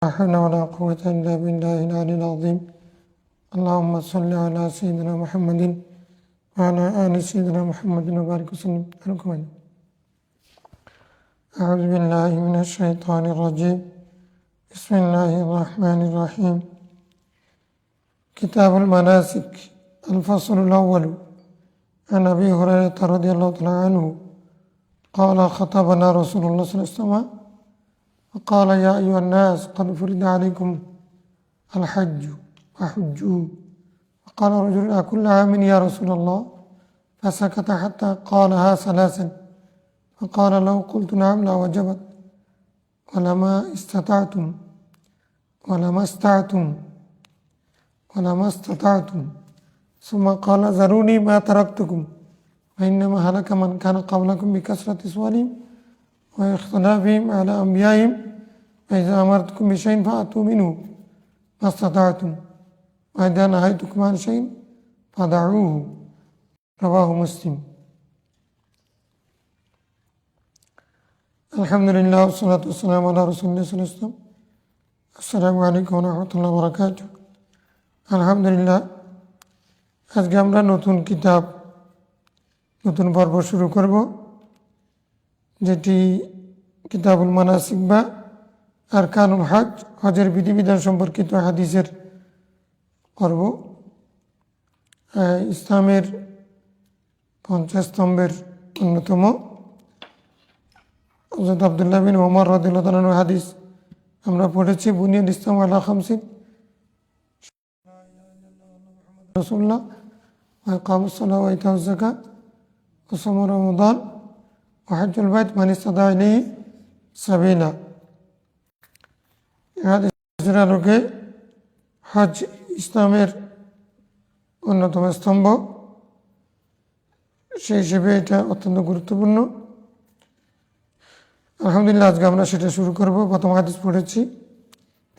لا حول ولا قوة إلا بالله العلي العظيم. اللهم صل على سيدنا محمد وعلى آل سيدنا محمد وبارك وسلم. أعوذ بالله من الشيطان الرجيم. بسم الله الرحمن الرحيم. كتاب المناسك. الفصل الأول. عن أبي هريرة رضي الله تعالى عنه قال خطبنا رسول الله صلى الله عليه وسلم وقال يا أيها الناس قد فرض عليكم الحج فحجوا. فقال رجل أكل عام يا رسول الله؟ فسكت حتى قالها ثلاثا. فقال لو قلت نعم لوجبت ولما استطعتم ثم قال ذروني ما تركتكم فإنما هلك من كان قبلكم بكثرة سؤالهم واختلافهم على أنبيائهم فإذا أمرتكم بشيء فأتوا منه ما استطعتم وإذا نهيتكم عن شيء فدعوه. رواه مسلم. الحمد لله والصلاة والسلام على رسول الله صلى الله عليه وسلم. আসসালামু আলাইকুম ওয়া রাহমাতুল্লাহি ওয়া বারাকাতুহু। আলহামদুলিল্লাহ, আজকে আমরা নতুন পর্ব শুরু করব, যেটি কিতাবুল মানাসিক বা আরকানুল হজ, হজের বিধিবিধান সম্পর্কিত হাদিসের পর্ব। ইসলামের ৫০ স্তম্ভের অন্যতম হযরত আব্দুল্লাহ বিন ওমর রাদিয়াল্লাহু তাআলা হাদিস আমরা পড়েছি। বুনিয়াল ইসলাম আলা খামসিন রাসূলুল্লাহ ওয়া ইকামুস সালাহ ওয়া ইতাউজ যাকাত ওয়া সাওম রমাদান ওয়া হজ্জুল বাইত মান ইসতাতা ইলাইহি সাবিলা। হাদিসের আলোকে হজ ইসলামের অন্যতম স্তম্ভ, সেই হিসেবে এটা অত্যন্ত গুরুত্বপূর্ণ। আলহামদুলিল্লাহ, আজকে আমরা সেটা শুরু করব। প্রথম হাদিস পড়েছি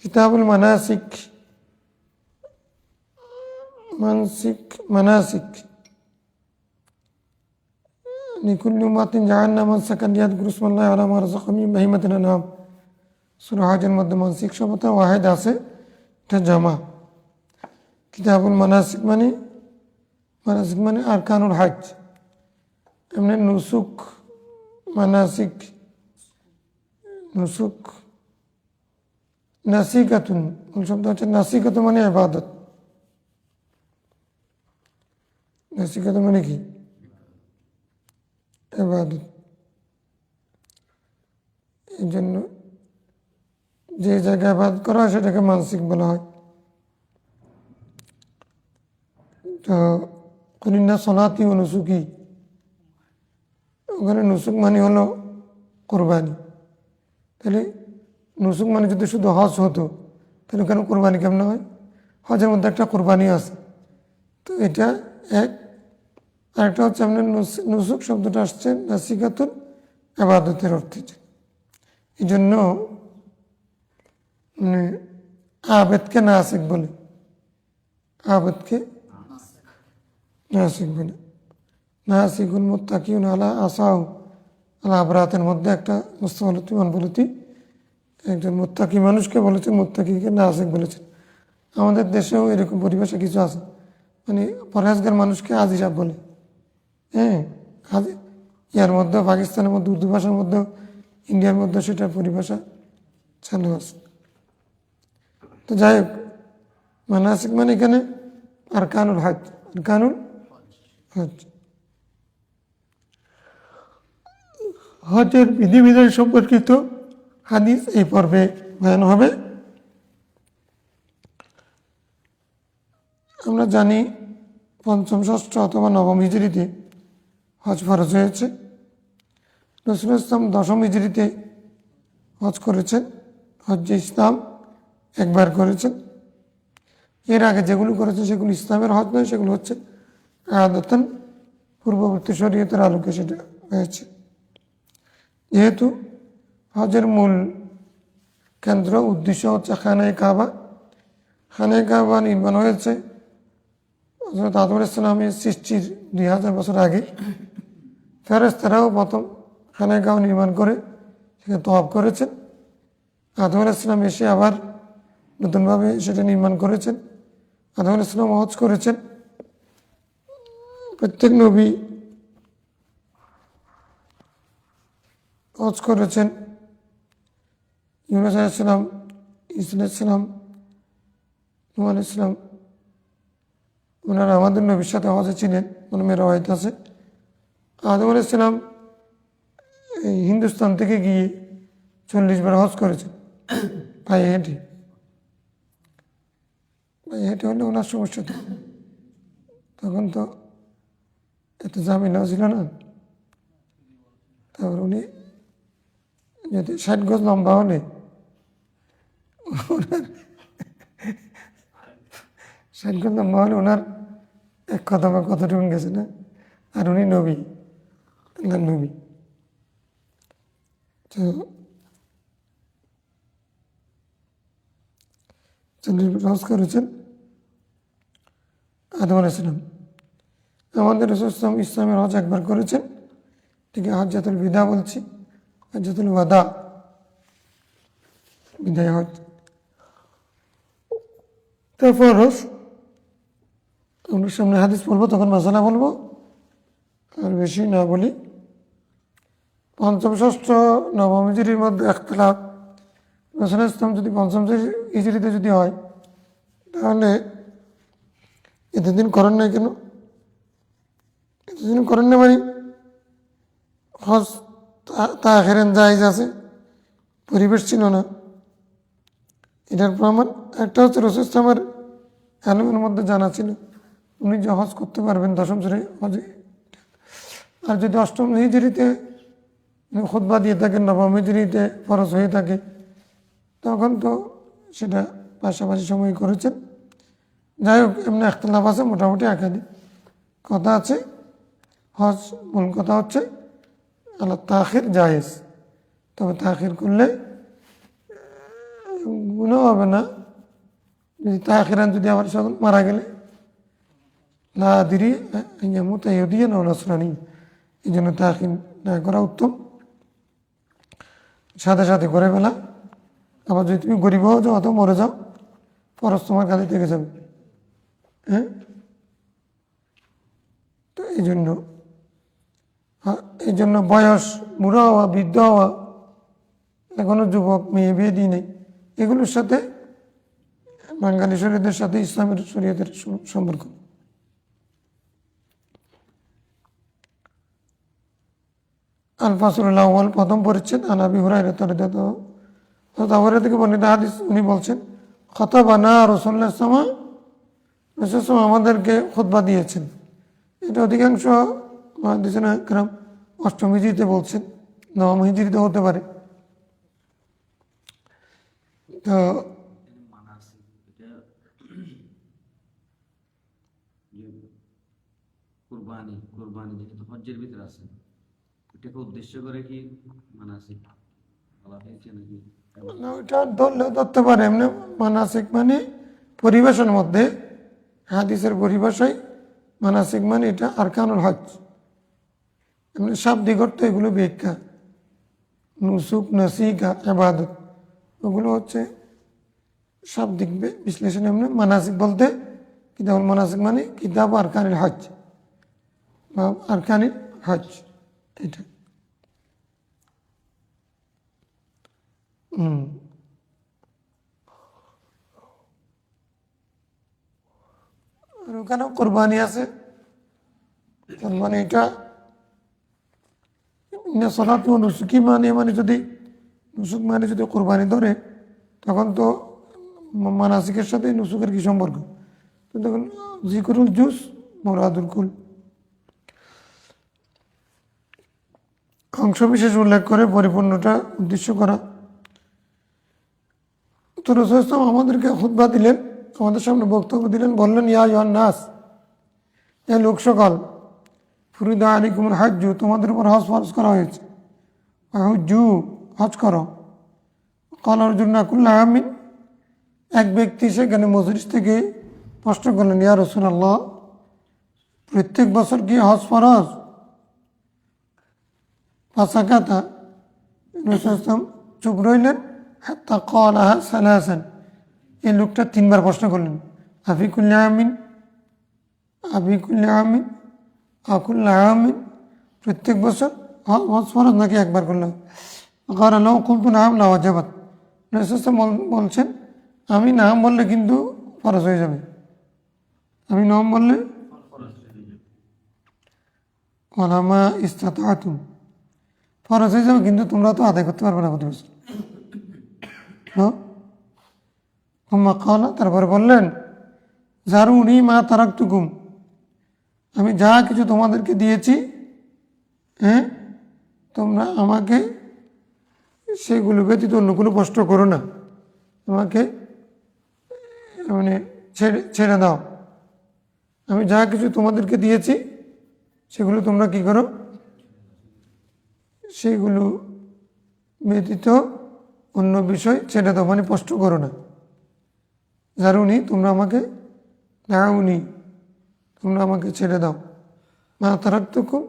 কিতাবুল মানাসিক। লিকুল্লি উম্মাতিন জাআলনা মানসাকান ইয়াযকুরু ইসমাল্লাহি আলা মা রাযাকাহুম মিন বাহিমাতিল আনআম। সূরা হজের মধ্যে মানসিক শব্দ ওয়াহিদ আছে, এটা জামা। কিতাবুল মানাসিক মানে আরকানুল হজ। এমনি নুসুক নাসিকাতুন, মূল শব্দ হচ্ছে নাসিকাতুন মানে ইবাদত। নাসিকাতুন মানে কি? ইবাদত। এই জন্য যে জায়গায় ইবাদত করা হয় সেটাকে মানসিক বলা হয়। তো কুলিনা সলাতি ও নুসুকি, ওখানে নুসুক মানে হলো কোরবানি। তাহলে নুসুক মানে যদি শুধু হজ হতো তাহলে ওখানে কোরবানি কেমন হয়? হজের মধ্যে একটা কোরবানি আছে, তো এটা এক। আরেকটা হচ্ছে আপনার নুসুক শব্দটা আসছে নাসিকাতুন, ইবাদতের অর্থে। এই জন্য আবেদকে নাসিক বলে, নাসিকুল মুত্তাকিউন আলা আসাউ আলা আবরাতের মধ্যে একটা মুস্তাওয়ালাতি মানবলতি, একজন মুত্তাকি মানুষকে বলেছেন, মুত্তাকিকে নাসিক বলেছেন। আমাদের দেশেও এরকম পরিভাষা কিছু আছে, মানে পরহেজগার মানুষকে আজিরা বলে। ইয়ার মধ্যে পাকিস্তানের মধ্যে, উর্দু ভাষার মধ্যে, ইন্ডিয়ার মধ্যে সেটা পরিভাষা চালু আছে। তো যাই হোক, মানাসিক মানে এখানে আরকানুল হজ, হজের বিধিবিধান সম্পর্কিত হাদিস এই পর্বে বয়ান হবে। আমরা জানি ৫ম, ৬ষ্ঠ অথবা ৯ম হিজরিতে হজ ফরজ হয়েছে। রাসূল ইসলাম ১০ম হিজরিতে হজ করেছেন। হজ্জে ইসলাম একবার করেছেন। এর আগে যেগুলো করেছেন সেগুলো ইসলামের হজ নয়, সেগুলো হচ্ছে আয়াদাতান, পূর্ববর্তী শরীয়তের আলোকে সেটা হয়েছে। যেহেতু হজের মূল কেন্দ্র উদ্দেশ্য হচ্ছে খানায়ে কাবা নির্মাণ হয়েছে হযরত আদম আলাইহিস সালামের সৃষ্টির ২০০০ বছর আগে। ফেরেশতারাও প্রথম খানায়ে কাবা নির্মাণ করে সেখানে তওয়াফ করেছেন। আদম আলাইহিস সালাম এসে আবার নতুনভাবে সেটা নির্মাণ করেছেন। আদম আলাইহিস সালাম হজ করেছেন। প্রত্যেক নবী হজ করেছেন। ইউনূস আলাইহিস সালাম, ঈসা আলাইহিস সালাম, নূহ আলাইহিস সালাম, ওনারা আমাদের নবীর সাথে হজে ছিলেন। মেয়ের রওয়ায়াত আছে। আদম আলাইহিস সালাম এই হিন্দুস্তান থেকে গিয়ে 40 বার হজ করেছেন পায়ে হেঁটে। পায়ে হেঁটে হলে ওনার সমস্যা তো, তখন তো এত ঝামেলাও ছিল না। তারপর উনি যদি 60 গজ লম্বা হলে ওনার 60 গজ লম্বা হলে ওনার এক কথা বা কতটুকু গেছে না। আর উনি নবী, আল্লাহর নবী। তো 40 বার হজ করেছেন আদম আলাইহিস সালাম। আমাদের রাসূল ইসলামের হজ একবার করেছেন, ঠিক হজ্জাতুল বিদা বলছি, হজ্জাতুল ওয়াদা, বিদায় হজ। তারপর আমরা সামনে হাদিস বলবো, তখন মাসালা বলবো, আর বেশি না বলি। পঞ্চম, ষষ্ঠ, নবম হিজরির মধ্যে ইখতিলাফ। রাসূল ইসলাম যদি পঞ্চম হিজরিতে যদি হয়, তাহলে এতদিন করেন নাই কেন? এতদিন করেন না মানে হজ তাখিরান জায়েজ আছে, পরিবেশ ছিল না। এটার প্রমাণ একটা হচ্ছে রাসূল ইসলামের আলেমের মধ্যে জানা ছিল উনি যে হজ করতে পারবেন 10ম হজে। আর যদি 8ম হিজরিতে খুতবা দিয়ে থাকেন, 9ম হিজরিতে ফরজ হয়ে থাকে, তখন তো সেটা পাশাপাশি সময় করেছেন। যাই হোক, এমনি ইখতিলাফ আছে, মোটামুটি একাধিক কথা আছে। হজ মূল কথা হচ্ছে আল্লাহ তাখির জায়েজ, তবে তাখির করলে গুনাহ হবে না। যদি তাখিরান যদি আবার সকল মারা গেলে লা আদরি আইয়ামুতা ইহুদিয়ান আও নাসরানি, এই জন্য তাখির না করা উত্তম। সাথে সাথে করে ফেলা। আবার যদি তুমি গরিব হও যাও অত মরে যাও, ফরজ তোমার কাছে থেকে যাবে। হ্যাঁ, তো এই জন্য বয়স, বুড়া হওয়া, বৃদ্ধ হওয়া, এখনো যুবক, মেয়ে বিয়ে দিই নেই, এগুলোর সাথে বাঙালি শরীয়তের সাথে ইসলামের শরীয়তের সম্পর্ক। আল ফাসলুল আউয়াল, প্রথম পরিচ্ছেদ। আন আবি হুরায়রা রাদিয়াল্লাহু আনহু থেকে বর্ণিত হাদিস, উনি বলছেন, খতাবানা রাসূলুল্লাহ সাল্লাল্লাহু আলাইহি ওয়াসাল্লাম আমাদেরকে খুতবা দিয়েছেন। এটা অধিকাংশ মুহাদ্দিসিনে কেরাম 8ম হিজরিতে বলছেন, 9ম হিজরিতে হতে পারে। তো কুরবানি যেহেতু হজ্জের ভিতরে আছে, এটাকে উদ্দেশ্য করে কি মানাসিক বলা হয়েছে নাকি? ওইটা ধরলেও ধরতে পারে। এমনি মানাসিক মানে পরিবেশের মধ্যে, হাদিসের পরিভাষায় মানাসিক মানে এটা আরকানুল হজ। এমনি শাব্দিক অর্থ এগুলো ব্যাখ্যা, নুসুক, নসিকা, ইবাদত, ওগুলো হচ্ছে শাব্দিক বিশ্লেষণ। এমনি মানাসিক বলতে কিতাবুল মানাসিক মানে কিতাব আরকানিল হজ বা আরকানিল হজ, এটা। আর ওখানেও কোরবানি আছে। কোরবানি এটা সলাত নুসুকি মানে যদি নুসুক মানে যদি কোরবানি ধরে, তখন তো মানাসিকের সাথে নুসুকের কি সম্পর্ক? তো তখন জিকরুল জুস মুরাদুল কুল, অংশ বিশেষ উল্লেখ করে পরিপূর্ণটা উদ্দেশ্য করা। তো রাসূল ইসলাম আমাদেরকে খুতবা দিলেন, আমাদের সামনে বক্তব্য দিলেন, বললেন, ইয়া আইয়ুহান নাস, এ লোক সকল, ফুরিদা আলাইকুমুল হজ্জু, তোমাদের উপর হজ ফরজ করা হয়েছে। হুজ্জু, হজ করো। ক্বালা রাজুলুন কুল্লা আমিন, এক ব্যক্তি সেখানে মজলিস থেকে প্রশ্ন করলেন, ইয়া রাসূলুল্লাহ, প্রত্যেক বছর কি হজ ফরজ? ফাসাকাতা, রাসূল ইসলাম চুপ রইলেন। হাত্তা ক্বালাহা সালাসান, এই লোকটা 3বার প্রশ্ন করলেন, আফিকুল্লা আমিন, আফিকুল্লা আমিন, আকুল্লা আমিন, প্রত্যেক বছর হজ ফরজ নাকি একবার করলাম? কারণ কুলতু নাম লাওয়াজাবাত, বলছেন আমি নাম বললে কিন্তু ফরজ হয়ে যাবে, আমি নাম বললে ওলামা ইস্তাতাতুম ফরজ হয়ে যাবে, কিন্তু তোমরা তো আদায় করতে পারবে না প্রতি বছর। তারপরে বললেন জারুনি মা তারাকতুকুম, আমি যা কিছু তোমাদেরকে দিয়েছি, হ্যাঁ, তোমরা আমাকে সেগুলো ব্যতীত অন্য কোনো কষ্ট করো না, আমাকে মানে ছেড়ে দাও। আমি যা কিছু তোমাদেরকে দিয়েছি সেগুলো তোমরা কি করো, সেগুলো ব্যতীত অন্য বিষয় ছেড়ে দাও, মানে কষ্ট করো না। জারুনি, তোমরা আমাকে দাউনি, তোমরা আমাকে ছেড়ে দাও। মা তারাকতুকুম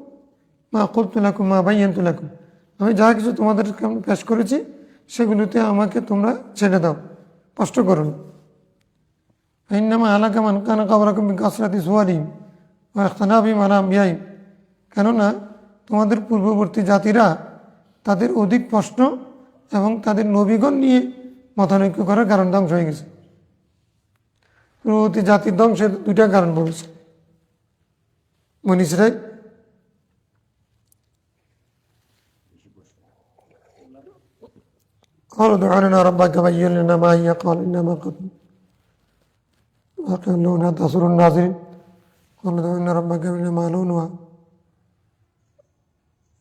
মা কুলতু লাকুম মা বায়্যানতু লাকুম, আমি যা কিছু তোমাদেরকে পেশ করেছি সেগুলোতে আমাকে তোমরা ছেড়ে দাও, কষ্ট করো না। ইন্নামা আলাকা মান কানা ক্বাবলাকুম বিকাসরাতি সুয়ারিহিম ওয়া ইখতিলাফিহিম আলা আমবিয়াহিম, কেননা তোমাদের পূর্ববর্তী জাতিরা তাদের অধিক প্রশ্ন এবং তাদের নবীগণ নিয়ে মতানৈক্য করার কারণ ধ্বংস হয়ে গেছে। পূর্ববর্তী জাতির ধ্বংসের 2টা কারণ বলেছে বনী ইসরাঈল। قالوا ادع لنا ربك بين لنا ما هي قال انما قتل وقال لونها تسر الناظرين قالوا ادع لنا ربك بين ما لونها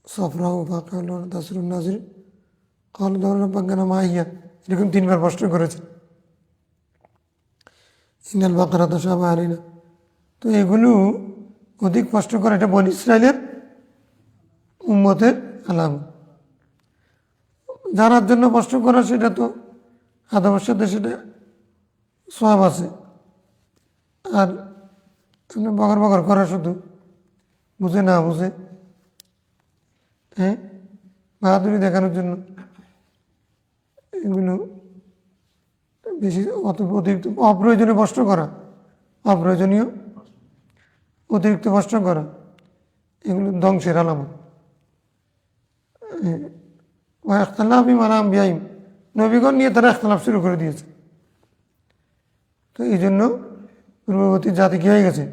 صفراء فقال لونها تسر الناظرين قالوا ادع لنا ربك ما هي, এরকম 3বার প্রশ্ন করেছে। ইন্নাল বাকারা তাশাবাহা আলাইনা, তো এগুলো অধিক কষ্ট করে, এটা বনী ইসরাঈলের উম্মতের আলামত। জানার জন্য কষ্ট করা সেটা তো আদমের সাথে সেটা সওয়াব আছে, আর আপনি বকর বকর করা শুধু বুঝে না বুঝে, হ্যাঁ, বাহাদুরি দেখানোর জন্য এগুলো বেশি অতিরিক্ত অপ্রয়োজনীয় কষ্ট করা, অপ্রয়োজনীয় অতিরিক্ত কষ্ট করা, এগুলো ধ্বংসের আলামত। ইখতিলাফিহিম আলা আমবিয়াহিম, নবীগণ নিয়ে তারা ইখতিলাফ শুরু করে দিয়েছে। তো এই জন্য পূর্ববর্তী জাতি কি হয়ে গেছে।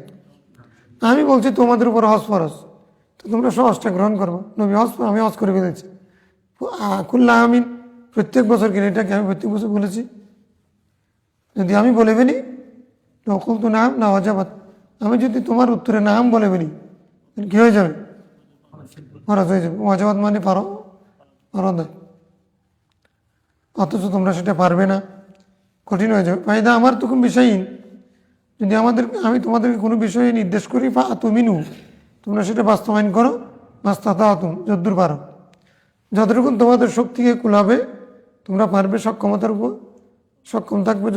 আমি বলছি তোমাদের উপর হজ ফরজ, তো তোমরা সহজটা গ্রহণ করবো। নবী হজ, আমি হজ করে ফেলেছি। কুল্লা আমিন, প্রত্যেক বছর কিনে, এটাকে আমি প্রত্যেক বছর বলেছি। যদি আমি বলে ফেলি নকুল তো নাম না ওয়াজাবাত, আমি যদি তোমার উত্তরে নাম বলে ফেলি কী হয়ে যাবে, ফরজ হয়ে যাবে। ওয়াজাবাত মানে ফরজ, অথচ তোমরা সেটা পারবে না, কঠিন হয়ে যাবে। ফায়দা আমার তো কোন বিষয়হীন, যদি আমি তোমাদেরকে কোনো বিষয়ে নির্দেশ করি বা তুমিনু, তোমরা সেটা বাস্তবায়ন করো, মাস্তাতাতুম, যদ্দূর পারো, যতটুকু তোমাদের শক্তিকে কুলাবে তোমরা পারবে, সক্ষমতার উপর সক্ষম থাকবে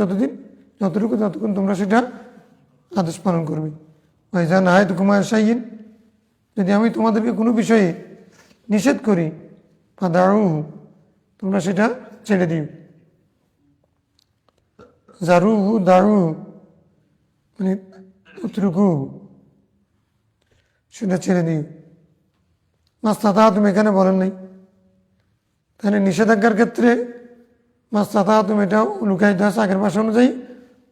যতক্ষণ তোমরা সেটা আদেশ পালন করবে। ভাইজা না হয় তো কুমার শাহীন, যদি আমি তোমাদেরকে কোনো বিষয়ে নিষেধ করি ফাদাউ, তোমরা সেটা ছেড়ে দিও। জারুহু দাউ মানে উতরুকু, সেটা ছেড়ে দিও। মাস্তাতা তুমি এখানে বলেন নাই, তাহলে নিষেধাজ্ঞার ক্ষেত্রে মাস্তাতা তুমি এটাও লুকায়িত আছে আগের ভাষা অনুযায়ী,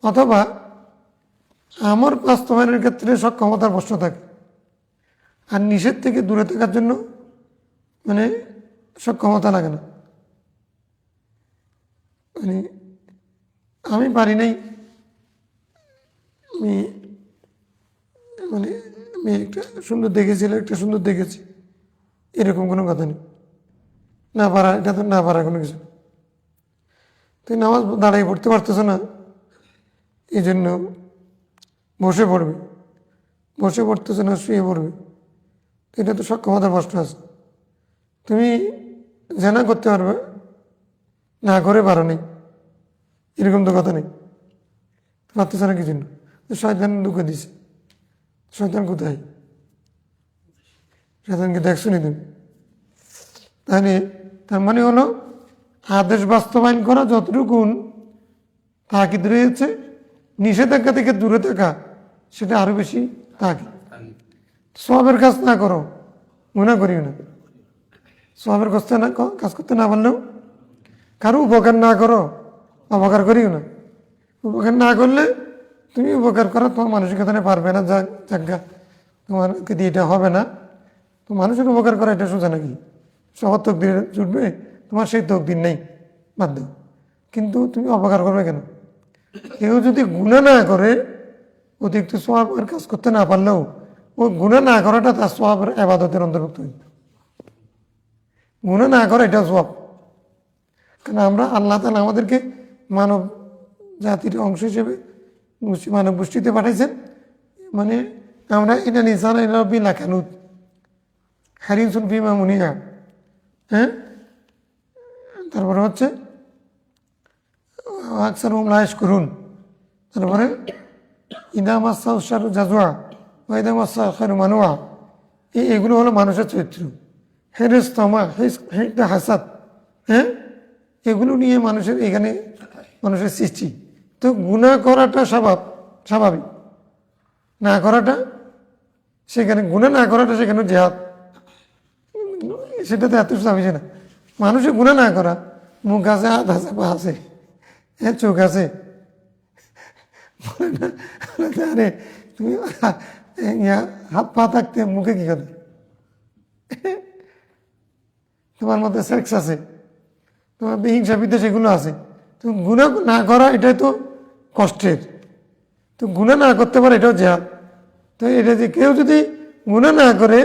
অথবা আমর বাস্তবায়নের ক্ষেত্রে সক্ষমতার প্রশ্ন থাকে। আর নিষেধ থেকে দূরে থাকার জন্য মানে সক্ষমতা লাগে না, মানে আমি পারি নাই, আমি মানে মেয়ে একটা সুন্দর দেখেছিল, একটা সুন্দর দেখেছি, এরকম কোনো কথা নেই। না পারা, এটা তো না পারা কোনো কিছু। তুই নামাজ দাঁড়াই পড়তে পারতেছ না, এই জন্য বসে পড়বে, বসে পড়তেছে না শুয়ে পড়বে, এটা তো সক্ষমতার প্রশ্ন আছে। তুমি জেনা করতে পারবে, না করে পারো নেই, এরকম তো কথা নেই। পারতেছে না কি জন্য, শয়তান ঢুকে দিছে। শয়তান কোথায়, শয়তানকে দেখছো নি তুমি? তাহলে তার মানে হলো আদেশ বাস্তবায়ন করা যতটুকুন তাকিদ রয়েছে, নিষেধাজ্ঞা থেকে দূরে থাকা সেটা আরো বেশি তাকিদ। সওয়াবের কাজ না করো, গুনাহ করিও না। সওয়াবের কাজ করতে না পারলেও কারো উপকার না করো, অপকার করিও না। উপকার না করলে তুমি উপকার করা তোমার মানসিকতা নিয়ে পারবে না, জায়গা তোমারকে দিয়ে এটা হবে না। তো মানুষের উপকার করা এটা সোজা নাকি? সবার তকদির জুটবে, তোমার সেই তকদির নেই, বাদ দাও। কিন্তু তুমি অপকার করবে কেন? কেউ যদি গুনাহ না করে, অতিরিক্ত সওয়াবের কাজ করতে না পারলেও ও গুনাহ না করাটা তার সওয়াবের ইবাদতের অন্তর্ভুক্ত হইবে। গুনাহ না করা এটা সওয়াব। কারণ আমরা আল্লাহ তাআলা আমাদেরকে মানব জাতির অংশ হিসেবে মানব গোষ্ঠীতে পাঠাইছেন, মানে আমরা এটা নিসান রব্বি লাকানুত হারিসুন ফিমা মুনিয়া। হ্যাঁ, তারপরে হচ্ছে আকসার লাইশ করুন। তারপরে ইদা মাসা উসারু জাজুয়া বা ইদা মাসা খায়রু মানুয়া, এগুলো হলো মানুষের চরিত্র। হেরেস তামা হেটা হাসাদ, হ্যাঁ, এগুলো নিয়ে মানুষের এখানে মানুষের সৃষ্টি। তো গুনাহ করাটা স্বাভাবিক, না করাটা সেখানে গুনাহ না করাটা সেখানে জেহাদ, সেটা তো এত স্বাভাবিক না। মানুষের গুনাহ না করা, মুখ আছে, হাত আছে, পা আছে, হ্যাঁ, চোখ আছে, আরে তুমি হাত পা থাকতে মুখে কি কথা? তোমার মধ্যে সেক্স আছে, তোমার হিংসা বিদ্বেষ এগুলো আছে। তো গুনাহ না করা এটাই তো কষ্টের। তো গুনাহ না করতে পারে এটাও জেহাদ। তো এটা যে কেউ যদি গুনাহ না করে,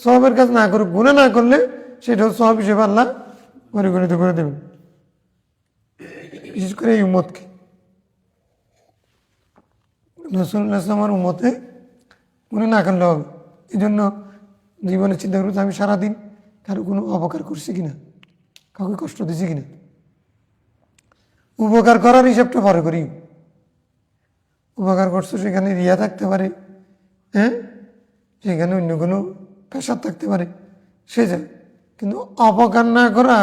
সওয়াবের কাজ না করে, গুনাহ না করলে সেটাও সওয়াব হিসেবে আল্লাহ পরিগণিত করে দেবেন। বিশেষ করে এই উম্মতকে, রাসূলুল্লাহ সাল্লাল্লাহু উম্মতে গুনাহ না করলে হবে। এই জন্য জীবনে চিন্তা করতে আমি সারাদিন কারো কোনো অপকার করছি কিনা, কাউকে কষ্ট দিছি কিনা। উপকার করার হিসাবটা পরে করি। উপকার করছো সেখানে রিয়া থাকতে পারে, হ্যাঁ, সেখানে অন্য কোনো পেশার থাকতে পারে, সে যায়। কিন্তু অপকার না করা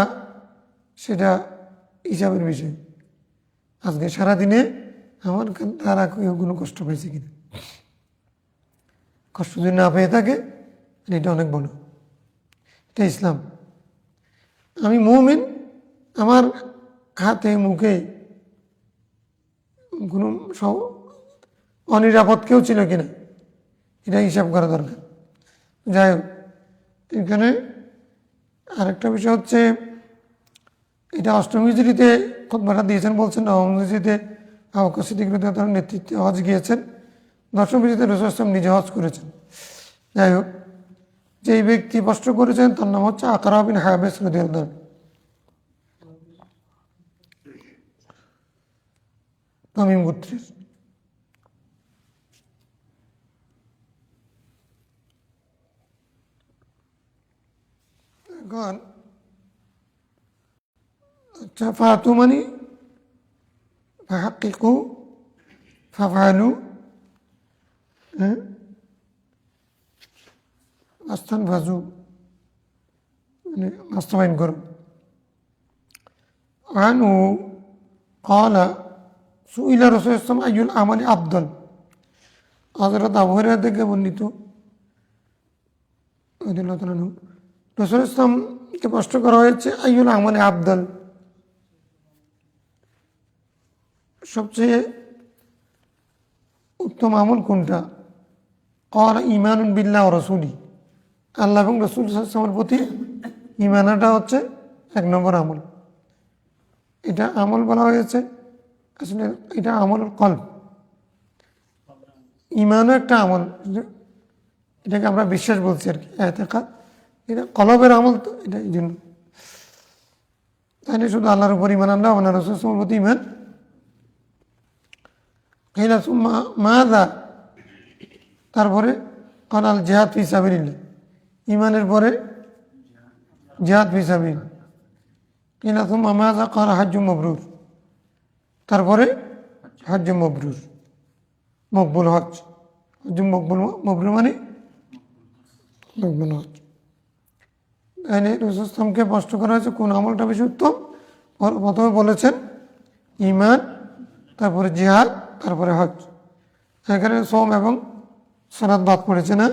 সেটা হিসাবের বিষয়। আজকে সারাদিনে আমার তারা কেউ কোনো কষ্ট পাইছে কিনা, কষ্ট যদি না পেয়ে থাকে এটা অনেক বড়। এটা ইসলাম। আমি মুমিন, আমার হাতে মুখে কোনো অনিরাপদ কেউ ছিল কিনা এটা হিসাব করা দরকার। যাই হোক, এখানে আরেকটা বিষয় হচ্ছে, এটা অষ্টম হিজরিতে খুতবাটা দিয়েছেন, বলছেন নবম হিজরিতে আবু বকর সিদ্দিক রাদিয়াল্লাহু তাআলার নেতৃত্বে হজ গিয়েছেন, দশম হিজরিতে রাসূল সাল্লাল্লাহু আলাইহি ওয়াসাল্লাম নিজে হজ করেছেন। যাই হোক, যেই ব্যক্তি কষ্ট করেছেন তার নাম হচ্ছে আকরা বিন হাবিস রাদিয়াল্লাহু আনহু, তামিম গোত্রের। এখন আচ্ছা, ফাতু মানে ফাহাক্কিকু, ফাফআলু, হ্যাঁ, আস্তান ভাজু মানে বাস্তবায়ন করো। আনহু ক্বালা সুইলা রাসূলুল্লাহ সাল্লাল্লাহু আলাইহি ওয়াসাল্লাম আইয়ুল আমালি আফদল। হযরত আবু হুরায়রা থেকে বর্ণিত, রাদিয়াল্লাহু তাআলা আনহু, রাসূলুল্লাহ সাল্লাল্লাহু আলাইহি ওয়াসাল্লামকে প্রশ্ন করা হয়েছে আইয়ুল আমালি আফদল, সবচেয়ে উত্তম আমল কোনটা? ক্বালা ঈমানুন বিল্লাহি ওয়া রাসূলিহি, আল্লাহ এবং রাসূল সাল্লাল্লাহু আলাইহি ওয়াসাল্লামের প্রতি ঈমানটা হচ্ছে এক নম্বর আমল। এটা আমল বলা হয়েছে, আসলে এটা আমল কলব। ঈমানও একটা আমল, এটাকে আমরা বিশ্বাস বলছি আর কি, ইতিকাদ। এটা কলবের আমল, তো এটা এই জন্য তাহলে শুধু আল্লাহর উপর ঈমান আনলাম, আল্লাহ রাসূল সাল্লাল্লাহু আলাইহি ওয়াসাল্লামের প্রতি ঈমান। কিলা সুম্মা মাযা, তারপরে ক্বাল জিহাদ ফি সাবিলিল্লাহ, ঈমানের পরে জিহাদ ফি সাবিলিল্লাহ। কিলা সুম্মা মাযা ক্বাল হাজ্জুম মাবরুর, তারপরে হজ মবরুর, মকবুল হজ। হজ মকবুল মানে মকবুল হজ। তাহলে রাসূল ইসলামকে প্রশ্ন করা হয়েছে কোন আমলটা বেশি উত্তম, প্রথমে বলেছেন ঈমান, তারপরে জিহাদ, তারপরে হজ। এখানে সোম এবং সালাত বাদ পড়েছে না,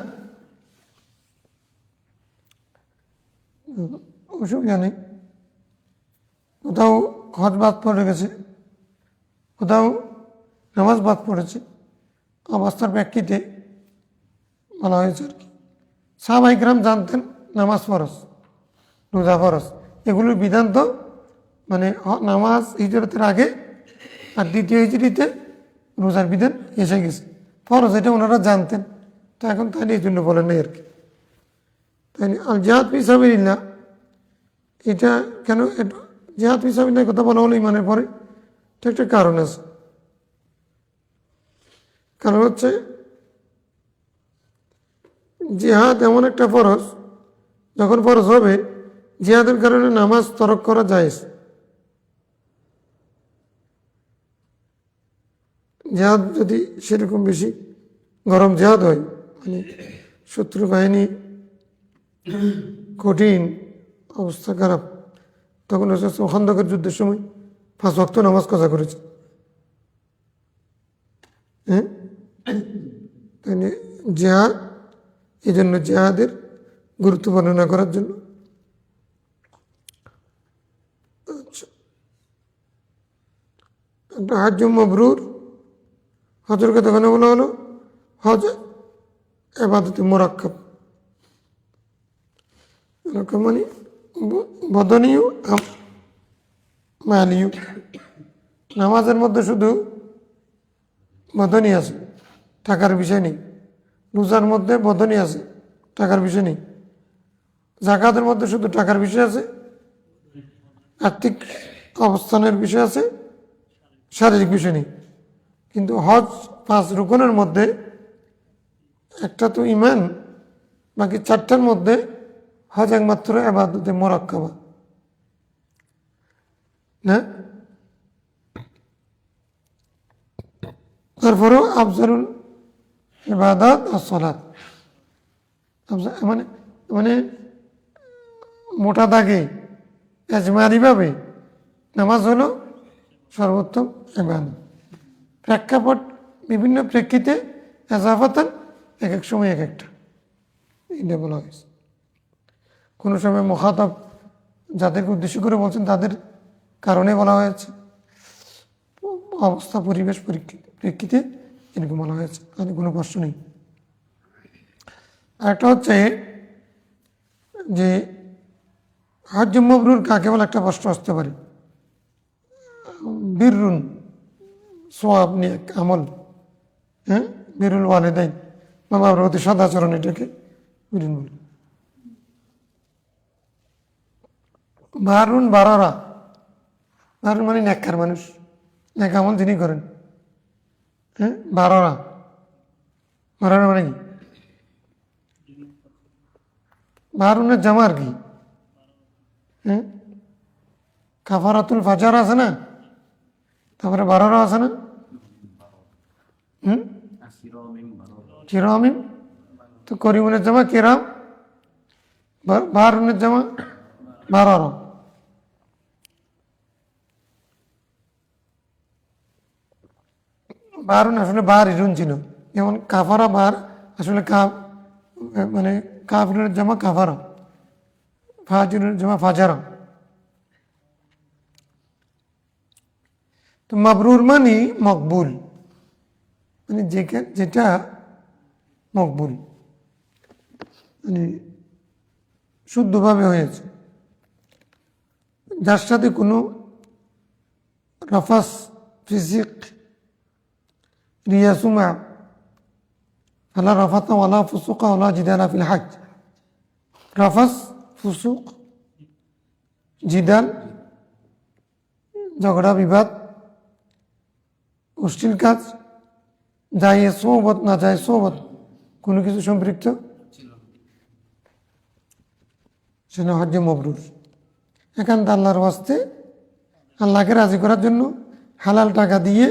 অসুবিধা নেই। কোথাও হজ বাদ পড়ে গেছে, কোথাও নামাজ বাদ পড়েছে, অবস্থার প্রেক্ষিতে বলা হয়েছে আর কি। সাহাবা ইকরাম জানতেন নামাজ ফরজ, রোজা ফরজ, এগুলোর বিধান তো মানে নামাজ হিজরতের আগে আর দ্বিতীয় হিজরিতে রোজার বিধান এসে গেছে, ফরজ এটা ওনারা জানতেন। তো এখন তাই এই জন্য বলেন নাই আর কি। তাই আল জিহাদ ফি সাবিলিল্লাহ, এটা কেন এটা জিহাদ ফি সাবিলিল্লাহ কথা বলা হলো ইমানের পরে, এটা একটা কারণ আছে। কারণ হচ্ছে জিহাদ এমন একটা ফরজ, যখন ফরজ হবে জিহাদের কারণে নামাজ তরক করা যায়। জিহাদ যদি সেরকম বেশি গরম জিহাদ হয়, মানে শত্রু বাহিনী কঠিন, অবস্থা খারাপ, তখন খন্দকের যুদ্ধের সময় 5 ওয়াক্ত নামাজ কাজা করেছে। হ্যাঁ, জিহাদ, এই জন্য জিহাদের গুরুত্ব বর্ণনা করার জন্য। আচ্ছা, একটা হজ মাবরুর, হজের কথা কেন বলা হলো? হজ ইবাদতে মুরাক্কাব, এরকম মানে বদনীয় মালিও। নামাজের মধ্যে শুধু বদনী আছে, টাকার বিষয় নেই। রোজার মধ্যে বদনী আছে, টাকার বিষয় নেই। জাকাতের মধ্যে শুধু টাকার বিষয় আছে, আর্থিক অবস্থানের বিষয় আছে, শারীরিক বিষয় নেই। কিন্তু হজ 5 রুকনের মধ্যে একটা তো ইমান, বাকি 4টার মধ্যে হজ একমাত্র ইবাদতে মুরাক্কাবা না। তারপরেও আফজালুল ইবাদাত as-সালাত, মানে মানে মোটা দাগে এজমালিভাবে নামাজ হলো সর্বোত্তম ইবাদত। প্রেক্ষাপট বিভিন্ন প্রেক্ষিতে এজাফাতান এক এক সময় এক একটা, এটা বলা হয়েছে। কোনো সময় মুখাতাব যাদেরকে উদ্দেশ্য করে বলছেন তাদের কারণে বলা হয়েছে, অবস্থা পরিবেশ প্রেক্ষিতে এরকম বলা হয়েছে, তাদের কোনো প্রশ্ন নেই। আরেকটা হচ্ছে যে হজ মাবরুর কাকে বলে একটা প্রশ্ন আসতে পারে। বিররুন সোয়াব নিয়ে আমল, হ্যাঁ, বিরুল ওয়ালিদাইন, মা বাবার প্রতি সদাচরণ, এটাকে বিরুন বলে। বারুন বারারা, বারুন মানে নেককার মানুষ, নেক আমল যিনি করেন। হ্যাঁ, বারারা, বারারা মানে কি? বারুনের জামা আর কি? হ্যাঁ, কাফারাতুল ফাজার আছে না, তারপরে বারারা আছে না। কিরামিম, তো করিমুনের জামা কিরাম, বারুনের জামা বারারা। বারুন আসলে বার ইরুন ছিল, যেমন কাফারা বার আসলে মানে কাফিরের জামা কাফারা, ফাজিরের জামা ফাজারা। তো মাবরুর মানে মকবুল, মানে যেটা মকবুল, মানে শুদ্ধভাবে হয়েছে, যার সাথে কোনো রাফাস, ফিজিক, রিয়াসুমা, ফালা রাফাতা ওয়ালা ফুসুকা ওয়ালা জিদালা ফিল হজ। রাফাস, ফুসুক, জিদাল, ঝগড়া বিবাদ, অশ্লীল কাজ, যায় সোহবত না যায় সোহবত, কোনো কিছু সম্পৃক্ত সেটা হজ্জে মাবরুর। একান্ত আল্লাহর ওয়াস্তে, আল্লাহকে রাজি করার জন্য হালাল টাকা দিয়ে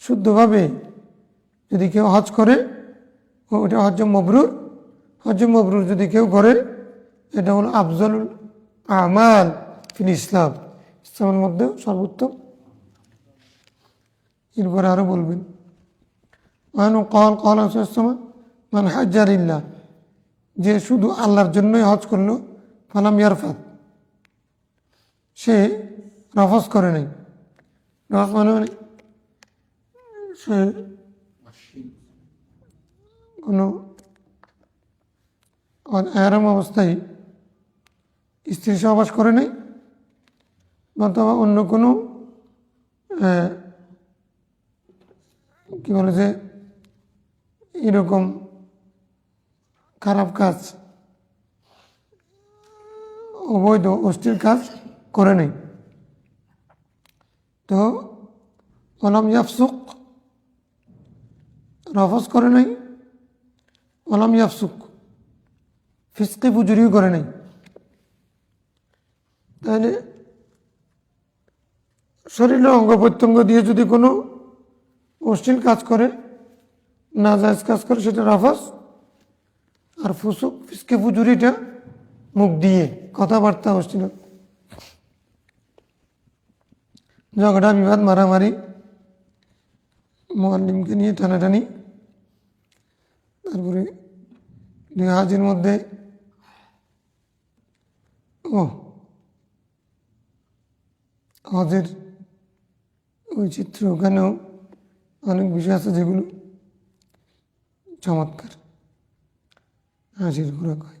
শুদ্ধভাবে যদি কেউ হজ করে, ওটা হজ্জে মাবরুর। হজ্জে মাবরুর যদি কেউ করে, এটা হলো আফজলুল আমাল ফিল ইসলাম, ইসলামের মধ্যে সর্বোত্তম এরপরে আরও বলবেন মানু কল কল মান হাজ্জারিল্লাহ, যে শুধু আল্লাহর জন্যই হজ করলো, ফালাম ইয়ারফাত, সে রফস করে নাই। রফস মানে সে কোনো আরাম অবস্থায় স্ত্রী সহবাস করে নাই, অথবা অন্য কোনো কি বলে যে এরকম খারাপ কাজ, অবৈধ অশ্লীল কাজ করে নেই। তো ওলাম ইয়াফসুক, রফস করে নাই, ওলাম ইয়াফসুক, ফিসকি ফুজুরিও করে নাই। তাহলে শরীরের অঙ্গ প্রত্যঙ্গ দিয়ে যদি কোনো অশ্লীল কাজ করে, নাজায়েজ কাজ করে, সেটা রফস। আর ফুসুক ফিসকি ফুজুরিটা মুখ দিয়ে কথাবার্তা, অশ্লীল ঝগড়া বিবাদ, মারামারি, মুআল্লিমকে নিয়ে টানাটানি, তারপরে দুই হাজির মধ্যে হজের বৈচিত্র্য, ওখানেও অনেক বিষয় আছে যেগুলো চমৎকার। হাজির ঘোরা কয়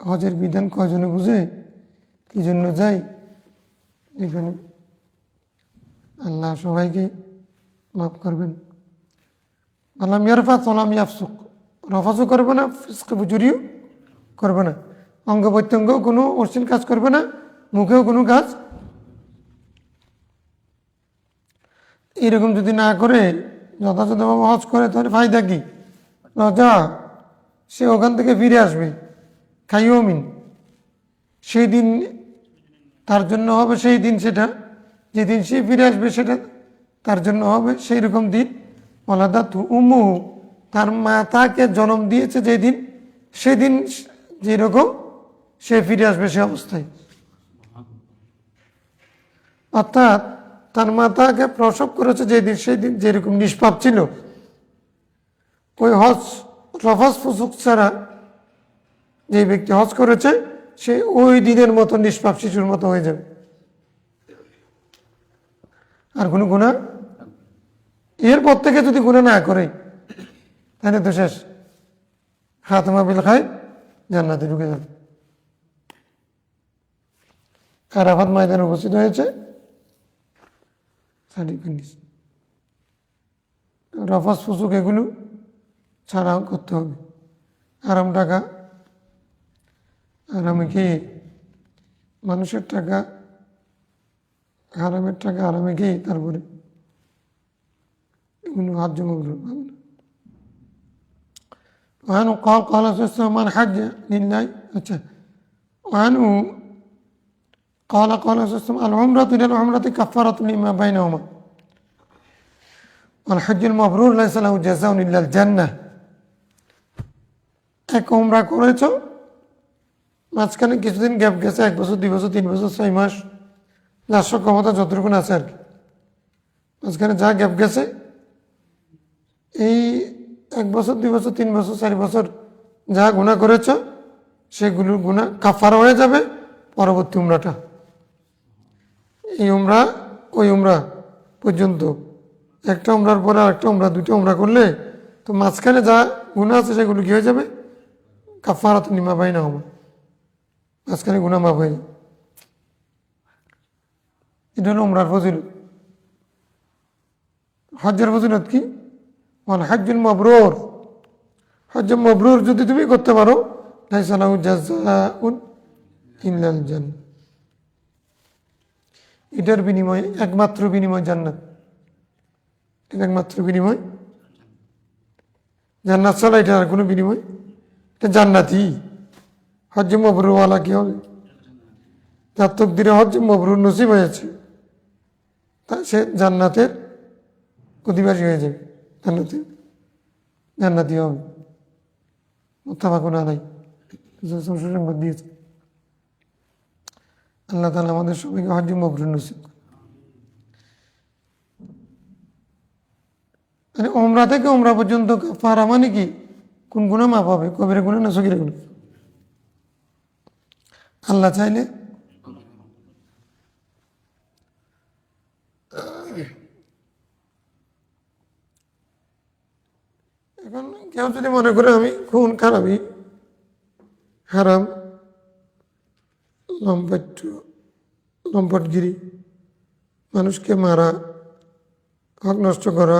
হজের বিধান কয়জনে বুঝে, কি জন্য যায়, এখানে আল্লাহ সবাইকে মাফ করবেন। আল্লাহ ইয়ারফাত ওলাম ইয়াফসুক, রফাসও করবে না, ফিসকে ফুজুরিও করবে না, অঙ্গ প্রত্যঙ্গ কোনো অশ্লীল কাজ করবে না, মুখেও কোনো কাজ। এরকম যদি না করে যথাযথভাবে হজ করে, তাহলে ফায়দা কি? রাজা সে ওখান থেকে ফিরে আসবে খাইওমিন, সেই দিন তার জন্য হবে, সেই দিন সেটা যেদিন সে ফিরে আসবে সেটা তার জন্য হবে সেই রকম দিন। ওয়ালাদাতহু উম্মুহু, তার মা তাকে জন্ম দিয়েছে যেদিন, সেদিন যেরকম সে ফিরে আসবে সে অবস্থায়। অর্থাৎ তার মা তাকে প্রসব করেছে যেদিন, সেই দিন যেরকম নিষ্পাপ ছিল, ওই হজ রফস ফুসুক ছাড়া যে ব্যক্তি হজ করেছে, সে ওই দিনের মতো নিষ্পাপ শিশুর মতো হয়ে যাবে, আর কোনো গুনাহ। এরপর থেকে যদি গুনাহ না করে, তাহলে তো শেষ, খাতমা বিল খায়, জান্নাতে ঢুকে যাবে। আরাফাত ময়দানে উপস্থিত হয়েছে, রফস ফুসুক এগুলো ছাড়াও করতে হবে। আরাম টাকা, আরামে খেয়ে, মানুষের টাকা, হারামের টাকা আরামে খেয়ে, তারপরে এগুলো হাজ্য মাবরুর হবে না। وعنه قال قال صلى الله عليه وسلم من حج لله وعنه قال قال صلى الله عليه وسلم العمرة إلى العمرة كفارة لما بينهما والحج المبرور ليس له جزاء إلا الجنة। এক উমরা করেছ, মাঝখানে কিছুদিন গ্যাপ গেছে, 1 বছর 2 বছর 3 বছর 6 মাস, যার সক্ষমতা যতটুকুন আছে আর কি, মাঝখানে যা গ্যাপ গেছে, এই 1 বছর 2 বছর 3 বছর 4 বছর যা গুনাহ করেছ, সেগুলোর গুনাহ কাফারা হয়ে যাবে পরবর্তী উমরাটা। এই উমরা ওই উমরা পর্যন্ত, একটা উমরার পরে আরেকটা উমরা, 2টা উমরা করলে তো মাঝখানে যা গুনাহ আছে সেগুলো কি হয়ে যাবে? কাফারাতুন লিমা বাইনাহুমা, মাঝখানে গুনাহ মাফ হয়ে যাবে। এটা হলো উমরার ফজিলত। হজ্জের ফজিলত কি? ওয়াল হাজ্জুল মাবরুর, হজ্জ মাবরুর যদি তুমি করতে পারো, লাইসা লাহু জাযাউন ইল্লাল জান্নাহ, এটার বিনিময়ে একমাত্র বিনিময় জান্নাত। এটা একমাত্র বিনিময় জান্নাত ছাড়া এটা আর কোনো বিনিময়, এটা জান্নাতি। হজ্জ মাবরুরওয়ালা কি হবে? যার তকদিরে হজ্জ মাবরুর নসিব হয়েছে, তা সে জান্নাতের অধিবাসী হয়ে যাবে, জান্নাতি হবে। মুত্তাফাকুন আলাইহি, সংবাদ দিয়েছে। আল্লাহ তাআলা আমাদের সবাইকে হজ্জ মাবরুর নসিব। মানে ওমরা থেকে ওমরা পর্যন্ত কাফারা মানে কি, কোন গুণা মাপ হবে, কবিরা গুণা না সগীরা গুণা? আল্লাহ চাইলে এখন কেউ যদি মনে করে আমি খুন খারাপি, হারাম, লম্পটগিরি, মানুষকে মারা, হক নষ্ট করা,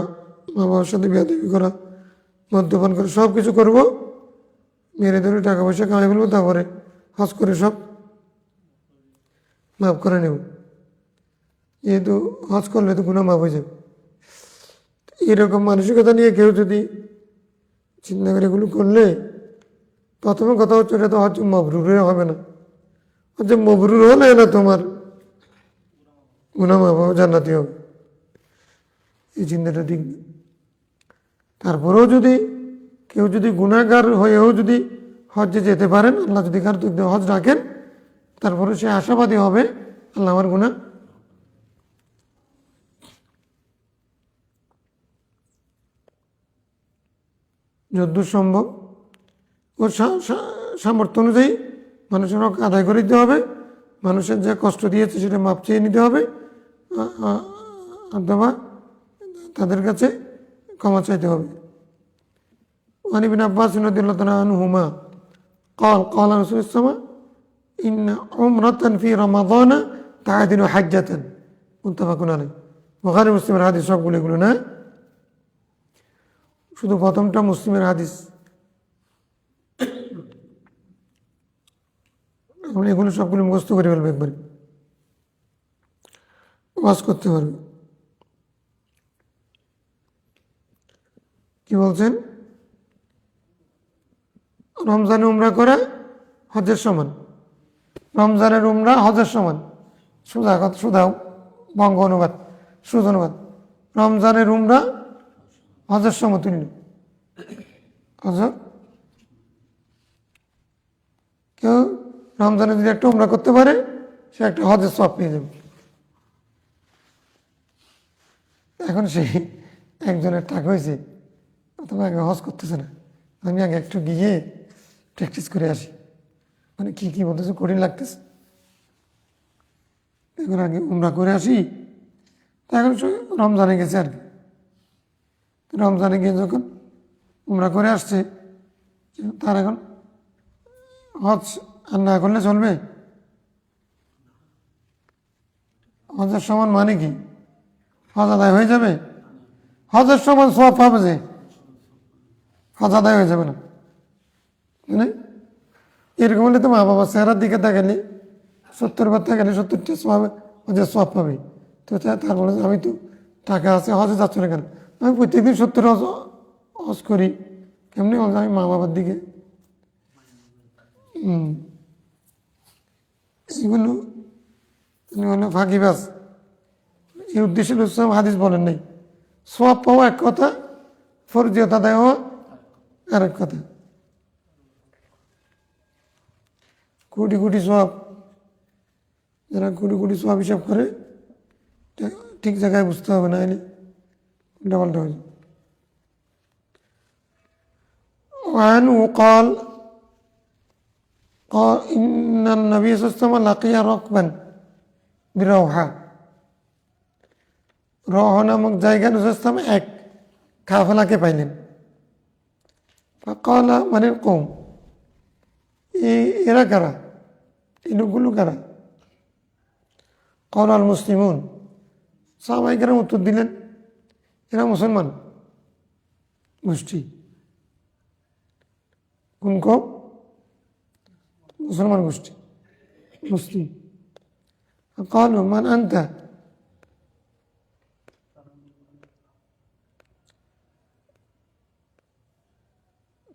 মা বাবার সাথে বেয়াদবি করা, মদ্যপান করে সব কিছু করবো, মেরে ধরে টাকা পয়সা কামাই ফেলবো, তারপরে হজ করে সব মাফ করে নেব, যেহেতু হজ করলে তো গুনাহ মাফ হয়ে যাবে। এরকম মানসিকতা নিয়ে কেউ যদি চিন্তা করে এগুলো করলে, প্রথমে কথা হচ্ছে এটা তো হজ মবরুর হবে না। হজ মবরুর হলে না তোমার গুনাহ মাফ হবে, জান্নাতি হবে, এই চিন্তাটা ঠিক না। তারপরেও যদি কেউ যদি গুনাহগার হয়েও যদি হজে যেতে পারেন, আল্লাহ যদি কার হজ রাখেন, তারপরে সে আশাবাদী হবে আল্লাহ আমার গুনাহ যদ্দূর সম্ভব ওর সামর্থ্য অনুযায়ী মানুষের হক আদায় করে দিতে হবে, মানুষের যে কষ্ট দিয়েছে সেটা মাপ চেয়ে নিতে হবে, অথবা তাদের কাছে ক্ষমা চাইতে হবে। وعن ابن عباس رضي الله تعالى عنهما قال قال رسول الله صلى الله عليه وسلم إن عمرة في رمضان تعادل حجة متفق عليه বুখারী মুসলিমের হাদিস, সবগুলো এগুলো না, শুধু প্রথমটা মুসলিমের হাদিস। আমরা এগুলো সবগুলো মুখস্থ করে ফেলবে, একবারে ওয়াজ করতে পারবে। কি বলছেন? রমজানে উমরা করা হজের সমান, রমজানের উমরা হজের সমান। সুদা কথা, সুদাও বঙ্গ অনুবাদ, সুদ অনুবাদ, রমজানের উমরা হজের সমতুল্য। হজর কেউ রমজানে যদি একটা উমরা করতে পারে, সে একটা হজের সওয়াব পেয়ে যাবে। এখন সেই একজনের টাকা হয়েছে, অথবা আগে হজ করতেছে না, আমি আগে একটু গিয়ে প্র্যাকটিস করে আসি, মানে কি কি বলতেছে, কঠিন লাগতেছে, এখন আগে উমরা করে আসি। তা এখন রমজানে গেছে আর কি, রমজানে গিয়ে যখন উমরা করে আসছে, তার এখন হজ আর না করলে চলবে? হজের সমান মানে কি? হজ আদায় হয়ে যাবে? হজের সমান সওয়াব পাবে যে, হজ আদায় হয়ে যাবে না, মানে এরকম হলে তো মা বাবা চেহারার দিকে তাকালে 70 বার তাকালে 70টা সওয়াব, হজের সওয়াব পাবে। তো তারপরে আমি তো টাকা আছে, হজে যাচ্ছ না কেন? আমি প্রত্যেকদিন 70 হজ করি, কেমনি হজ? আমি মা বাবার দিকে এগুলো হলো ফাঁকিবাজ। এই উদ্দেশ্যে রসুল হাদিস বলেন নাই। সওয়াব পাওয়া এক কথা, ফরজিয়ত আদায় হওয়া আর এক কথা। কোটি কোটি সওয়াব, যারা কোটি কোটি সওয়াব হিসাব করে, ঠিক জায়গায় বুঝতে হবে, না এলে উল্টা পাল্টা হয়ে যাবে। وعنه قال إن النبي صلى الله عليه وسلم لقي ركبا بروحة, রওহা নামক জায়গায় রাসূল সাল্লাল্লাহু আলাইহি ওয়াসাল্লাম এক কাফেলাকে পাইলেন। ফাকালা মানে কওম, এরা কারা, এই লোকগুলো কারা? ক্বালা আল মুসলিমুন, সাহাবায়ে কেরাম উত্তর দিলেন, এরা মুসলমান গোষ্ঠী। কোন কওম? মুসলমান গোষ্ঠী, মুসলিম। ক্বালু মান আনতা,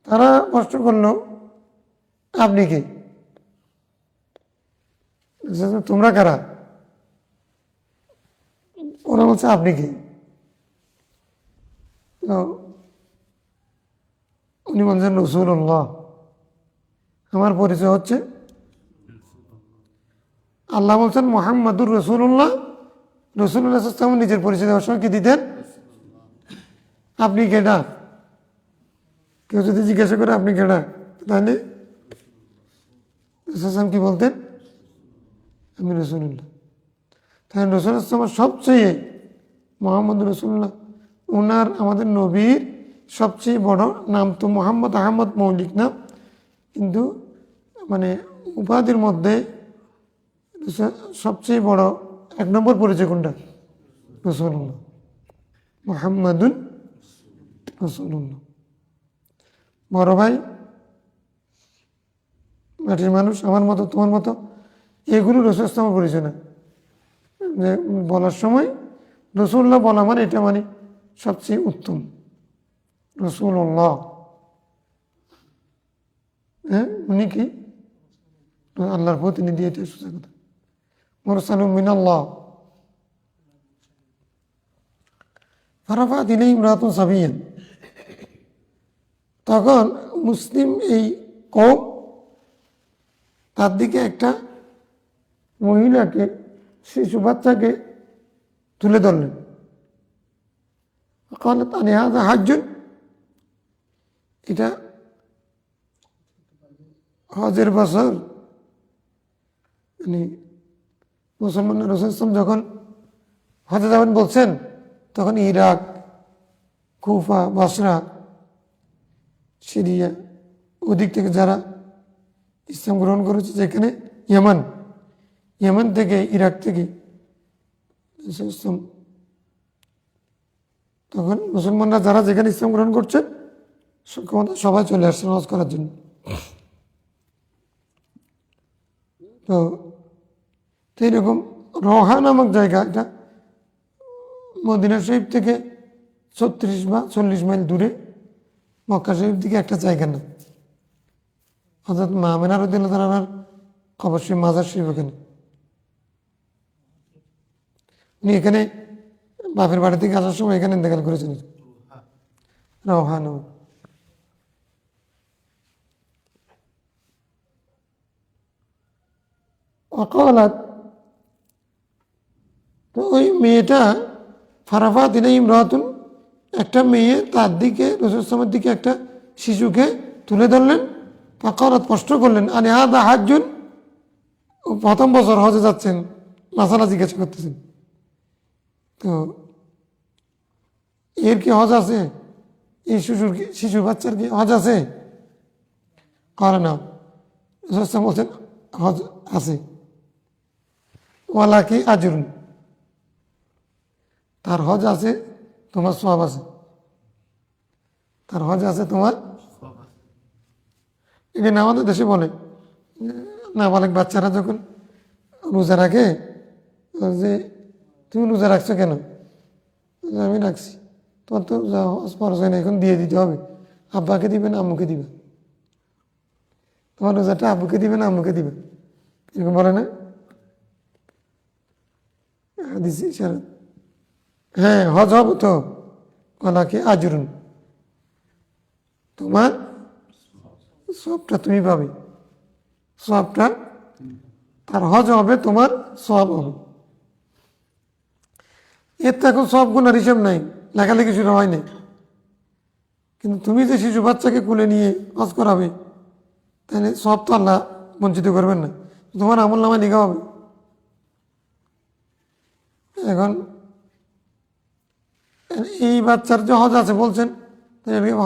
তারা প্রশ্ন করল আপনি কে? তোমরা কারা? ওরা বলছে আপনি কে? উনি বলছেন রাসূলুল্লাহ, আমার পরিচয় হচ্ছে, আল্লাহ বলছেন মুহাম্মাদুর রাসূলুল্লাহ। রাসূলুল্লাহ সাল্লাল্লাহু আলাইহি ওয়াসাল্লাম নিজের পরিচয় দেওয়ার সময় কি দিতেন? আপনি কেডা? কেউ যদি জিজ্ঞাসা করে আপনি কেডা, তাহলে রাসূল কি বলতেন? আমি রাসূলুল্লাহ। তাই রাসূল আমার সবচেয়ে, মোহাম্মদ রাসূলুল্লাহ ওনার আমাদের নবীর সবচেয়ে বড় নাম তো মোহাম্মদ আহমদ মৌলিক নাম, কিন্তু মানে উপাধির মধ্যে সবচেয়ে বড় 1 নম্বর পরিচয় কোনটা? রাসূলুল্লাহ, মুহাম্মাদুন রাসূলুল্লাহ। বড় ভাই, মাটির মানুষ, আমার মতো তোমার মতো, এগুলো রাসূল আমার পরিচয় না। যে বলার সময় রাসূলুল্লাহ বলা মানে এটা মানে সবচেয়ে উত্তম, রাসূলুল্লাহ। হ্যাঁ, উনি কি আল্লাহর প্রতিনিধি, এটা সোজা কথা। মুরসালুম মিনাল্লাহ। ফারাফাত ইলাইহি ইমরাতুন সাবিয়্যান, তখন মুসলিম এই কওম তার দিকে একটা মহিলাকে, শিশু বাচ্চাকে তুলে ধরলেন। قالت أن هذا حج, এটা হজের বছর। মানে মুসলমান রাসূল যখন হজে যাবেন বলছেন, তখন ইরাক, কুফা, বসরা, সিরিয়া, ওদিক থেকে যারা ইসলাম গ্রহণ করেছে, যেখানে ইয়েমেন থেকে, ইরাক থেকে ইসলাম, তখন মুসলমানরা যারা যেখানে ইসলাম গ্রহণ করছেন সবাই চলে আসছেন হজ করার জন্য। তো এইরকম রোহা নামক জায়গা, এটা মদিনা শরীফ থেকে 36 বা 40 মাইল দূরে, মক্কা শরীফ থেকে একটা জায়গা না। হযরত মা আমিনা রাদিয়াল্লাহু তাআলার কবর শরীফ, মাজার শরীফ ওখানে। উনি এখানে বাপের বাড়ি থেকে আসার সময় এখানে ইন্তেকাল করেছেন, রোহা নাম। অকালাত, তো ওই মেয়েটা, ফারাফাত ইলাইহি ইমরাতুন, একটা মেয়ে তার দিকে, রাসূল সাল্লাল্লাহু আলাইহি দিকে একটা শিশুকে তুলে ধরলেন। ফাকালাত, প্রশ্ন করলেন, আনি হাযা হাজ্জুন, প্রথম বছর হজে যাচ্ছেন, মাসালা জিজ্ঞাসা করতেছেন, তো এর কি হজ আছে? এই শিশু বাচ্চার কি হজ আছে? করে না। রাসূল বলছেন হজ আছে। ওয়ালা কি আজরুন, তার হজ আছে, তোমার সওয়াব আছে। তার হজ আছে, তোমার। এখানে আমাদের দেশে বলে, নাবালক বাচ্চারা যখন রোজা রাখে, যে তুমি রোজা রাখছো কেন? আমি রাখছি। তোমার তো হজ ফরজ হয় না, এখন দিয়ে দিতে হবে। আব্বাকে দিবে না আম্মুকে দিবে? তোমার রোজাটা আব্বুকে দিবে না আম্মুকে দিবে? এরকম বলে না? হাদিসে ইশারা। হ্যাঁ, হজ হবে তো, ওয়ালাকি আজরুন, তোমার সবটা তুমি পাবে, সবটা। তার হজ হবে, তোমার সব হবে। এর তো এখন সব গুণার হিসাব নাই, লেখালেখি শুরু হয়নি। কিন্তু তুমি যে শিশু বাচ্চাকে কুলে নিয়ে হজ করাবে, তাহলে সব তো আল্লাহ বঞ্চিত করবেন না, তোমার আমল নামায় লেখা হবে। এখন এই বাচ্চার যে হজ আছে বলছেন,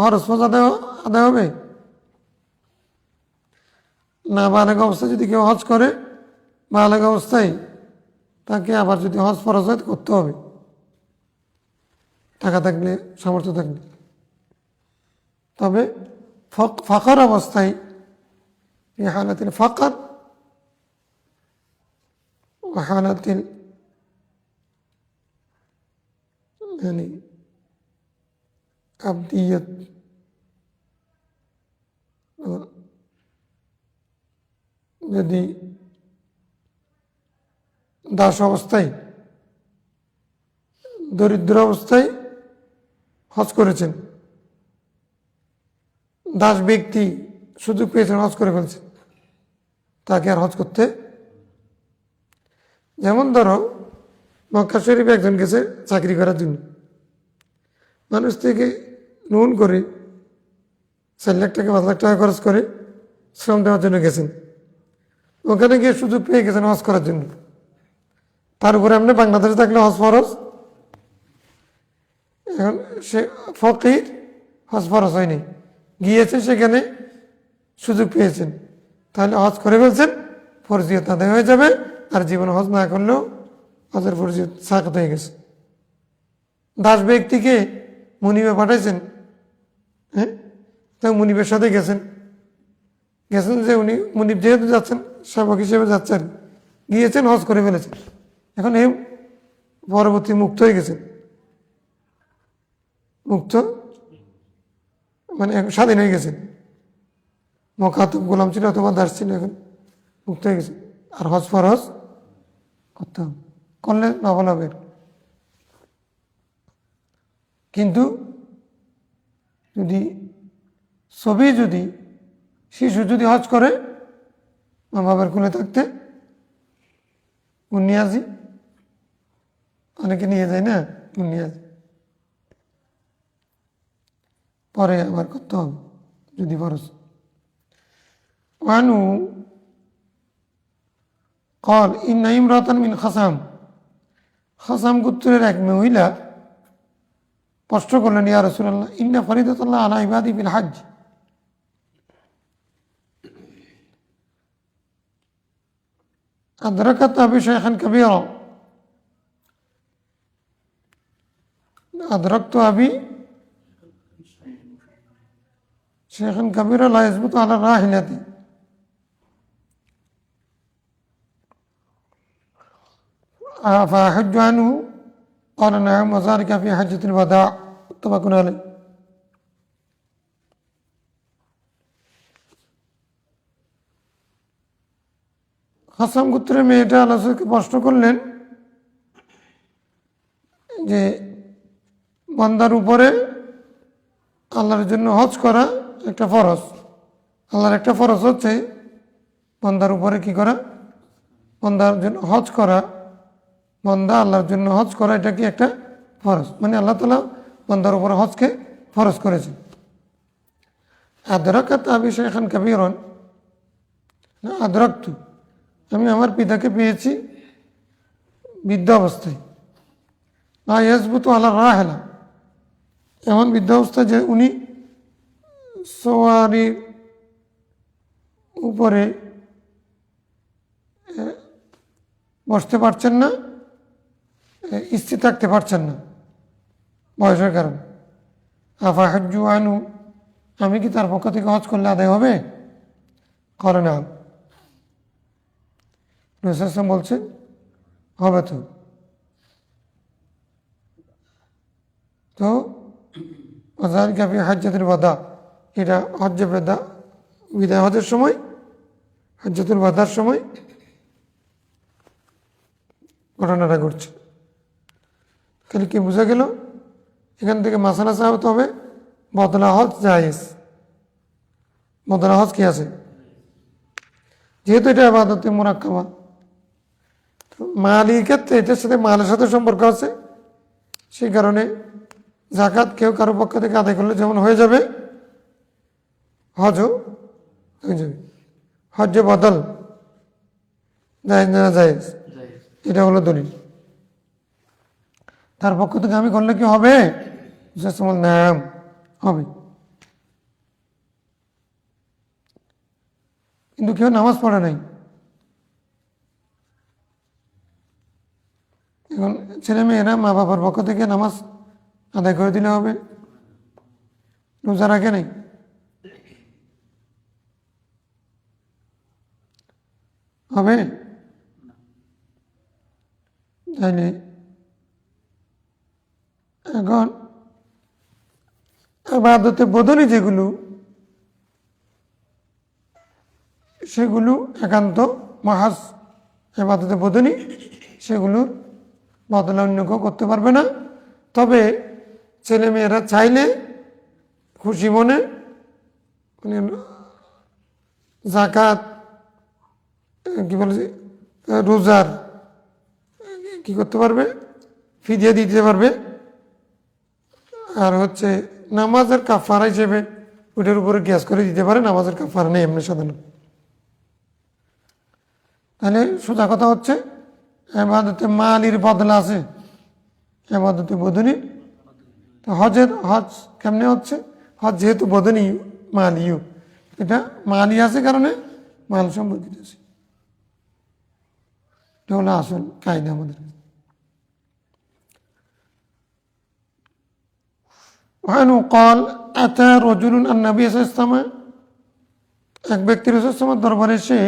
হরজ ফরজ আদায় হবে না? বালেগ অবস্থায় যদি কেউ হজ করে, বালেগ অবস্থায় তাকে আবার যদি হজ ফরজ হয় করতে হবে, টাকা থাকলে, সামর্থ্য থাকলে। তবে ফাকার অবস্থায়, এই হালাতিল ফাকার ও হালাতিল يعني আবদিয়ত, যদি দাস অবস্থায়, দরিদ্র অবস্থায় হজ করেছেন, দাস ব্যক্তি সুযোগ পেয়েছেন, হজ করে ফেলছে, তাকে আর হজ করতে। যেমন ধরো মক্কা শরীফে একজন গেছে চাকরি করার জন্য, মানুষ থেকে লোন করে 4 লাখ টাকা 5 লাখ টাকা খরচ করে শ্রম দেওয়ার জন্য গেছেন, ওখানে গিয়ে সুযোগ পেয়ে গেছেন হজ করার জন্য। তার উপরে আপনি বাংলাদেশে থাকলে হজ ফরজ, এখন সে ফকির, হজ ফরজ হয়নি, গিয়েছে সেখানে সুযোগ পেয়েছেন, তাহলে হজ করে ফেলছেন, ফরজিয়ত আদায় হয়ে যাবে। আর জীবনে হজ না করলেও হজের ফরজিয়ত সাকাত হয়ে গেছে। দাস ব্যক্তিকে মুনিবে পাঠাইছেন, হ্যাঁ, তা মুনিবের সাথে গেছেন যে উনি মুনিব যেহেতু যাচ্ছেন, সেবক হিসেবে যাচ্ছেন, গিয়েছেন, হজ করে ফেলেছেন, এখন এই পরবর্তী মুক্ত হয়ে গেছেন, মুক্ত মানে এখন স্বাধীন হয়ে গেছেন। মোকাতব গোলাম ছিল অথবা দাস ছিল, এখন মুক্ত হয়ে গেছে। আর হজ ফরজ করতে হবে, করলে নফল হবে। কিন্তু যদি শিশু যদি হজ করে মা বাবার কোলে থাকতে, উনিয়াজি অনেকে নিয়ে যায় না, উনিয়াজি পরে আবার করতে হবে যদি ফরজ। ওয়ানু قال إن امرأة من খাসাম গোত্রের এক মহিলা প্রশ্ন করলেন, ইয়া রাসূলুল্লাহ, ইন্না ফরিদাতাল্লাহ আলা ইবাদি বিল হজ, আদরাকাত আবি শাইখান কাবীরা, আদরাকতু আবি শাইখান কাবীরা লা ইয়াসবুতু আলা রাহিলাতি, فأحج عنه؟ قال نعم وذلك في حجة الوداع متفق عليه। খাসাম গোত্রের মেয়েটা আল্লাহকে প্রশ্ন করলেন যে বান্দার উপরে আল্লাহর জন্য হজ করা একটা ফরজ, আল্লাহর একটা ফরজ হচ্ছে বান্দার উপরে কি করা, বান্দার জন্য হজ করা, বান্দা আল্লাহর জন্য হজ করা, এটা কি একটা ফরজ, মানে আল্লাহ তাআলা বান্দার উপরে হজকে ফরজ করেছেন। আদরাকাত আবি শাইখান কাবীরান, আদরাকতু, আমি আমার পিতাকে পেয়েছি বৃদ্ধ অবস্থায়, লা ইয়াসবুতু আলা রাহিলা, এমন বৃদ্ধ অবস্থায় যে উনি সওয়ারির উপরে বসতে পারছেন না, স্থির থাকতে পারছেন না বয়সের কারণে। আফা হাজ্জু আনু, আমি কি তার পক্ষ থেকে হজ করলে আদায় হবে? করে না, রাসূল বলছেন হবে। তো ওয়াযালিকা ফি হাজ্জাতুল ওয়াদা, এটা হজ্জে বিদায় হজের সময়, হজ্জাতুল ওয়াদার সময় ঘটনাটা ঘটছে। তাহলে কি বোঝা গেল? এখান থেকে মাসালা সাহাবত হবে বদলা হজ জায়েজ, বদলা হজ কি আছে, যেহেতু এটা ইবাদতে মুরাক্কাবা, মালির ক্ষেত্রে এটার সাথে মালের সাথে সম্পর্ক আছে, সেই কারণে যাকাত কেউ কারো পক্ষ থেকে আদায় করলে যেমন হয়ে যাবে, হজও হয়ে যাবে। হজ্জে বদল জায়েজ না জায়েজ, এটা হলো দলিল। তার পক্ষ থেকে আমি করলে কি হবে? নাম হবে। কিন্তু কেউ নামাজ পড়ে নাই, এখন ছেলে মেয়েরা মা বাবার পক্ষ থেকে নামাজ আদায় করে দিলে হবে, রোজা রাখে নাই, হবে? তাইলে এখন ইবাদতে বদলি যেগুলো, সেগুলো একান্ত মাহাজ ইবাদতে বদলি, সেগুলো বদলা অন্য কেউ করতে পারবে না। তবে ছেলে মেয়েরা চাইলে খুশি মনে মানে যাকাত কি বলে রোজার কি করতে পারবে, ফিদিয়া দিতে পারবে, আর হচ্ছে নামাজের কাফারা হিসেবে ওইটার উপরে গ্যাস করে দিতে পারে, নামাজের কাফারা নেই এমনি সাধারণ। তাহলে সোজা কথা হচ্ছে এবাদতে মালির বদলা আছে, এবাদতে বদনির। তো হজ কেমনে হচ্ছে? হজ যেহেতু বদনি মালিও, এটা মালি আছে কারণে মাল সম্পর্কিত আছে। এটা হলো আসল কায়দা আমাদের। وعنه قال أتى رجل النبي صلى الله عليه وسلم, এক ব্যক্তি রাসূল সাল্লাল্লাহু আলাইহি ওয়াসাল্লামের দরবারে এসে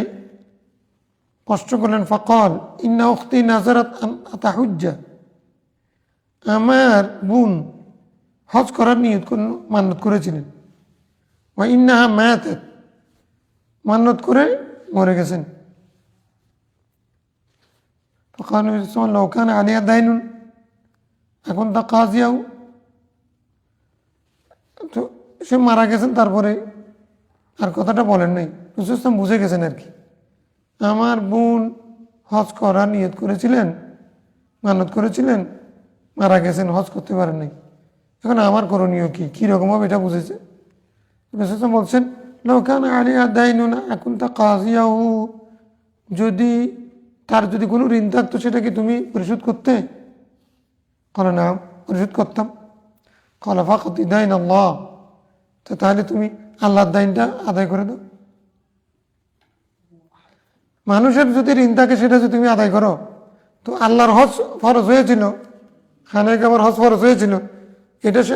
কষ্ট করলেন। ফাকাল ইন্না উখতি নাযারাত আন আতাহুজ্জা, আমার বোন হজ করার নিয়ত মান্নত করেছিলেন। ওয়া ইন্নাহা মাতাত, মান্নত করে মরে গেছেন। ফাকাল নবী সাল্লাল্লাহু আলাইহি ওয়াসাল্লাম লাউ কানা আলাইহা দাইনুন এখন তা কাজিয়াও, তো সে মারা গেছেন, তারপরে আর কথাটা বলেন নাই। রাসূল সাল্লাল্লাহু আলাইহি ওয়াসাল্লাম বুঝে গেছেন আর কি, আমার বোন হজ করার নিয়ত করেছিলেন, মানত করেছিলেন, মারা গেছেন, হজ করতে পারেন নাই, এখন আমার করণীয় কি, কীরকম হবে এটা বুঝেছে। রাসূল বলছেন লাউ কানা আলাইহা দাইনুন আকুনতা কাজিয়াহু, যদি তার যদি কোনো ঋণ থাকতো সেটা কি তুমি পরিশোধ করতে? কলা না, পরিশোধ করতাম। কলা ফাকদি দাইন আল্লাহ, তো তাহলে তুমি আল্লাহর দাইনটা আদায় করে দাও। মানুষের যদি ঋণ থাকে সেটা যদি তুমি আদায় করো, তো আল্লাহর হজ ফরজ হয়েছিল, খানে কাবার হজ ফরজ হয়েছিল, এটা সে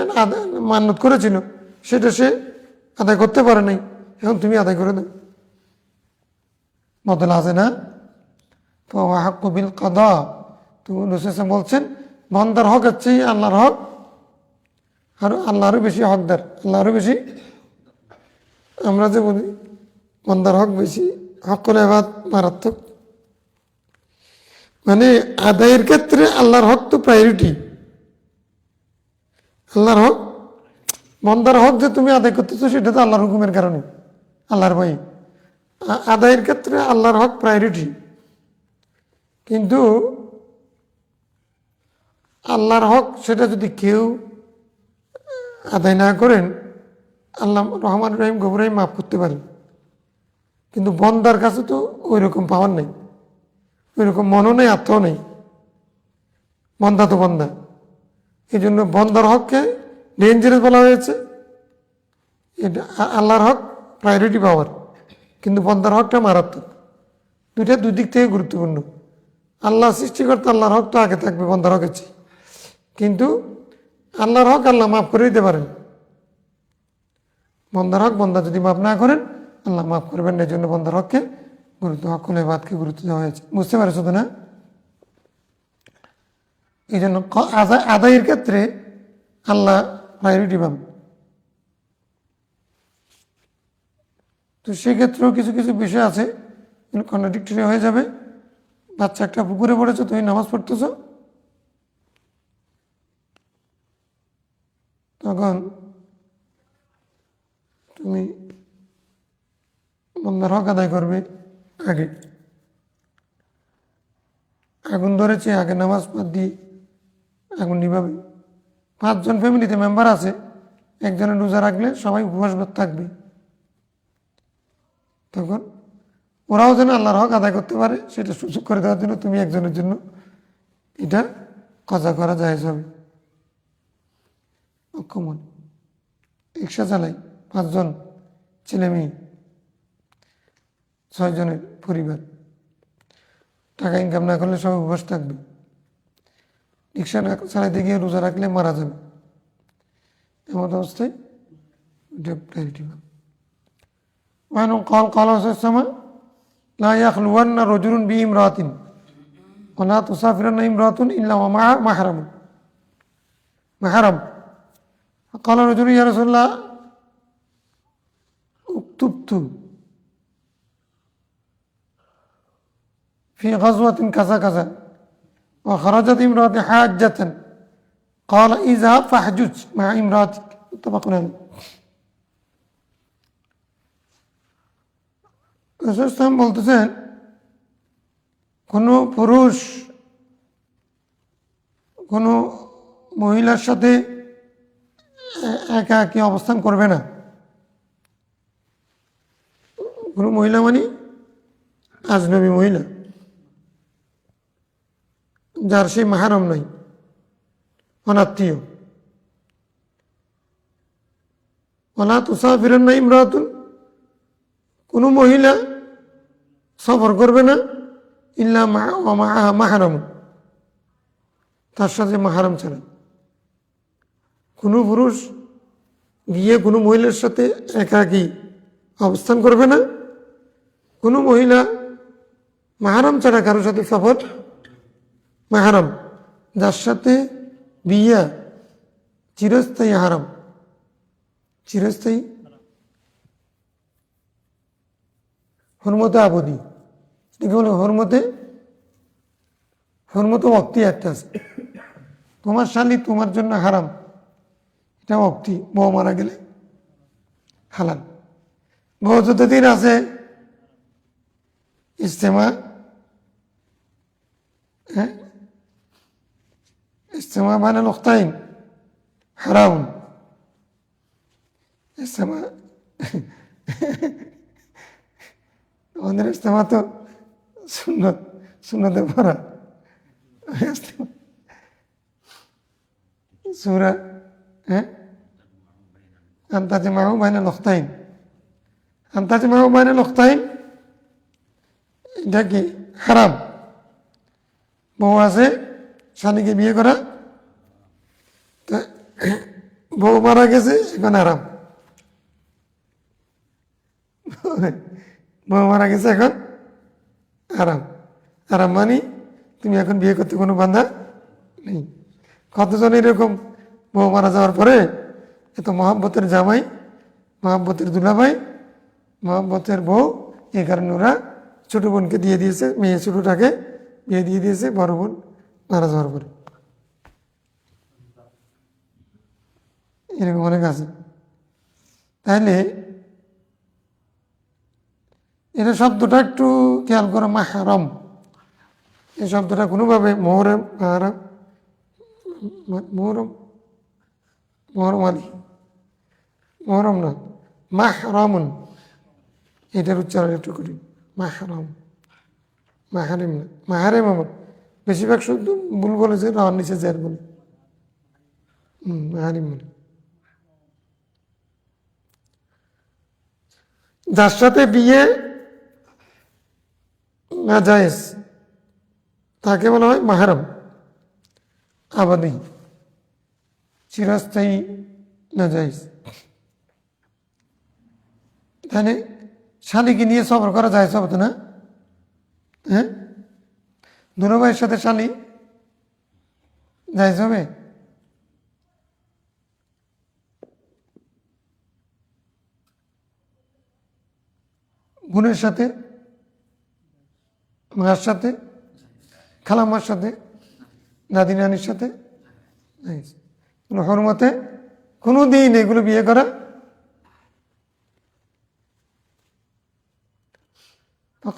মান্নত করেছিল, সেটা সে আদায় করতে পারে নাই, এখন তুমি আদায় করে দাও। বদলা আছে না? তো হাক্কু বিল কাদা, তো রাসূল বলছেন বান্দার হক হচ্ছে আল্লাহর হক, আর আল্লাহরও বেশি হকদার, আল্লাহরও বেশি। আমরা যে বলি বান্দার হক বেশি, হকুল ইবাদ মারাত্মক, মানে আদায়ের ক্ষেত্রে আল্লাহর হক তো প্রায়োরিটি। আল্লাহর হক, বান্দার হক যে তুমি আদায় করতেছো সেটা তো আল্লাহর হুকুমের কারণে, আল্লাহর ভয়ে। আদায়ের ক্ষেত্রে আল্লাহর হক প্রায়োরিটি, কিন্তু আল্লাহর হক সেটা যদি কেউ আদায় না করেন, আল্লাহ রহমান রহিম গফুর রহিম মাফ করতে পারেন, কিন্তু বন্দার কাছে তো ওই রকম পাওয়ার নেই, ওই রকম মনও নেই, আত্মাও নেই। বন্দা তো বন্দা, এই জন্য বন্দার হককে ডেঞ্জারাস বলা হয়েছে। এটা আল্লাহর হক প্রায়োরিটি পাওয়ার, কিন্তু বন্দার হকটা মারাত্মক। দুইটা দুই দিক থেকে গুরুত্বপূর্ণ। আল্লাহ সৃষ্টিকর্তা, আল্লাহর হক তো আগে থাকবে বন্দার হকের চেয়ে, কিন্তু আল্লাহর হক আল্লাহ মাফ করে দিতে পারেন। বন্দার হক বন্দা যদি মাফ না করেন আল্লাহ মাফ করবেন না, এই জন্য বন্দার হককে গুরুত্ব, হকুল ইবাদকে গুরুত্ব দেওয়া হয়েছে। বুঝতে পারছো তো না? এই জন্য আদায়ের ক্ষেত্রে আল্লাহ প্রায়োরিটি পান। তো সেক্ষেত্রেও কিছু কিছু বিষয় আছে কন্ট্রাডিক্টরি হয়ে যাবে। বাচ্চা একটা পুকুরে পড়েছো, তুমি নামাজ পড়তেছো, তখন তুমি বন্দার হক আদায় করবে আগে। আগুন ধরেছে, আগে নামাজ বাদ দিয়ে আগুন নিভাবে। 5 জন ফ্যামিলিতে মেম্বার আছে, একজনের রোজা রাখলে সবাই উপবাস থাকবে, তখন ওরাও যেন আল্লাহর হক আদায় করতে পারে সেটা সুযোগ করে দেওয়ার জন্য তুমি একজনের জন্য এটা কাজা করা যায় হবে। অক্ষমন রিক্সা চালাই, 5 জন ছেলে মেয়ে, 6 জনের পরিবার, টাকা ইনকাম না করলে সবাই উপবাস থাকবে। রিক্সা না চালাইতে গিয়ে রোজা রাখলে মারা যাবে, এমন অবস্থায় এটা প্রায়োরিটি পাবে। قال قال صلى الله عليه وسلم لا يخلون رجل بامرأة ولا تسافرن امرأة إلا ومع محرم. قال رجل يا رسول الله اكتبت في غزوة كذا كذا وخرجت امرأة حاجة قال اذهب فاحجج مع امرأتك. متفق عليه. রাসূল বলতেছেন কোনো পুরুষ কোনো মহিলার সাথে একাকী অবস্থান করবে না। কোনো মহিলা মানে আজনবী মহিলা, যার সেই মাহারম নাই, অনাত্মীয়। ওলা তুসাফিরুন না ইমরাতুন, কোনো মহিলা সফর করবে না ইল্লা মাহারম, তার সাথে মাহারম ছাড়া। কোনো পুরুষ গিয়ে কোনো মহিলার সাথে একাকী অবস্থান করবে না, কোনো মহিলা মাহারম ছাড়া কারোর সাথে সফর, মাহারম যার সাথে বিয়া চিরস্থায়ী হারাম, চিরস্থায়ী হরমতে আবদি, এটাকে বলে হরমতে অক্তি একটা আছে। তোমার শালী তোমার জন্য হারাম, এটা অক্তি, বউ মারা গেলে হালাল। বউ যতদিন আছে ইস্তেমা, হ্যাঁ, ইস্তেমা মানে লখতাইন হারাম। ইস্তেমা আমাদের ইস্তেমা তো সুন্নতে পড়া সূরা, হ্যাঁ, আনতাজমাউ বাইনা লখতাইন, আনতাজমাউ বাইনা লখতাইন, এটা কি হারাম। বউ আছে, স্বামীকে বিয়ে করা, তা বউ মারা গেছে, এখন আরাম। বউ মারা গেছে, এখন আরাম। আরাম মানে তুমি এখন বিয়ে করতে কোনো বাধা নেই। কতজন এরকম বউ মারা যাওয়ার পরে এত মহাব্বতের জামাই, মহাব্বতের দুলাভাই, মহাব্বতের বউ, এই কারণে ওরা ছোট বোনকে দিয়ে দিয়েছে, মেয়ে ছোটটাকে বিয়ে দিয়ে দিয়েছে বড় বোন মারা যাওয়ার পরে। এরকম অনেক আছে। তাহলে এটা শব্দটা একটু খেয়াল করো, মাহরম। এই শব্দটা কোনোভাবে মোহরম, মাহরম, মোহরম, মোহরম আলী, মোহরম না, মাহরমন, এটার উচ্চারণ একটু করি, মাহরম, মাহারিম না, মাহারিম। আমার বেশিরভাগ শুধু ভুল বলেছে, রাওয়ার নিচে জের বলে, মাহারিম বলে। যার সাথে বিয়ে না জায়েজ তাকে বলা হয় মাহারম আবাদি, চিরস্থায়ী না জায়েজ। তাহলে শালিকে নিয়ে সফর করা যায় সব তো না, হ্যাঁ, দুনো ভাইয়ের সাথে শালি জায়েজ হবে? বোনের সাথে, মার সাথে, খালাম্মার সাথে, দাদি নানির সাথে হরমতে কোনো দিন এগুলো বিয়ে করা।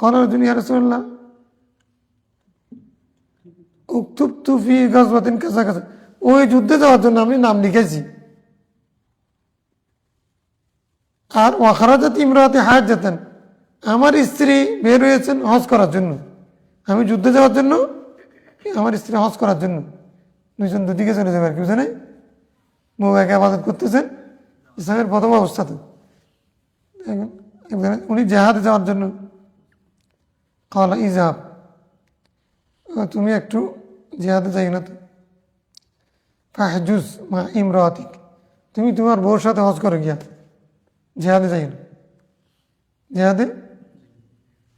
করার জন্য ইয়া রাসূলুল্লাহ উক্তুবতু ফি গাজওয়াতিন কাযা কাযা, ওই যুদ্ধে যাওয়ার জন্য আমি নাম লিখেছি। আর ওয়াখারাজাত ইমরাতি হাজ্জাতান, আমার স্ত্রী বের হয়েছেন হজ করার জন্য, আমি যুদ্ধে যাওয়ার জন্য, আমার স্ত্রী হজ করার জন্য। দুইজন দুদিকে চলে যাবে আর কি, বুঝে নাই? বউ একে আবাদত করতেছেন, ইসলামের প্রথম অবস্থাতে। উনি জেহাদে যাওয়ার জন্য, কালা ইজাব, তুমি একটু জেহাদে যাই না তো, ফাহজুজ মা ইমরাতিক, তুমি তোমার বউর সাথে হজ করে গিয়া, জেহাদে যাই না। জেহাদে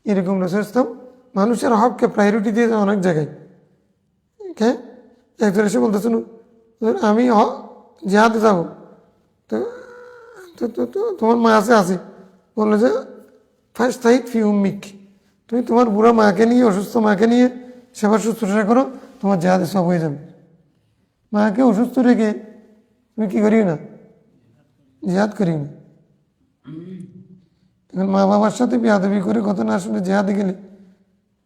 এরকম রাসূল ইসলাম মানুষের হককে প্রায়োরিটি দিয়েছে অনেক জায়গায়। হ্যাঁ, একজন এসে বলতেছেন আমি জেহাদে যাবো, তো তোমার মা আছে, বললো যে ফার্স্ট সাইড ফি উম্মিক, তুমি তোমার বুড়া মাকে নিয়ে, অসুস্থ মাকে নিয়ে সেবা শুশ্রূষা করো, তোমার জেহাদে সব হয়ে যাবে। মাকে অসুস্থ রেখে তুমি কি করিও না, জেহাদ করিও না। এখন মা বাবার সাথে বেয়াদবি করে কত না আসলে জেহাদে গেলে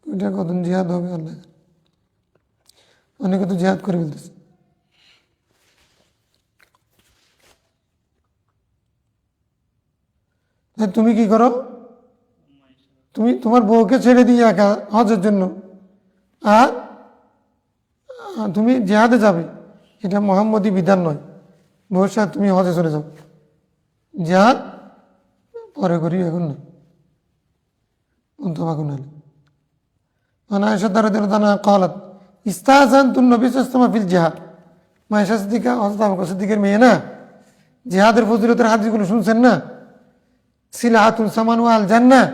ওইটা কত জেহাদ হবে আল্লাহ। অনেকে তো জেহাদ করে ফেলতেছে। তুমি কি করো, তুমি তোমার বউকে ছেড়ে দিয়ে একা হজের জন্য, আর তুমি জেহাদে যাবে, এটা মোহাম্মদী বিধান নয়। বউর সাথে তুমি হজে চলে যাও, জেহাদ পরে করি, এখন না। মুত্তাফাকুন আলাইহ। আন আয়েশা রাদিয়াল্লাহু আনহা قالت استأذنت النبي صلى الله عليه وسلم في الجهاد। আয়েশা সিদ্দিকা, হযরত আবু বকর সিদ্দিকের মেয়ে না, জিহাদের ফজিলতের হাদিসগুলো শুনছেন না, সিলাহাতুল সামান ওয়াল জান্নাহ,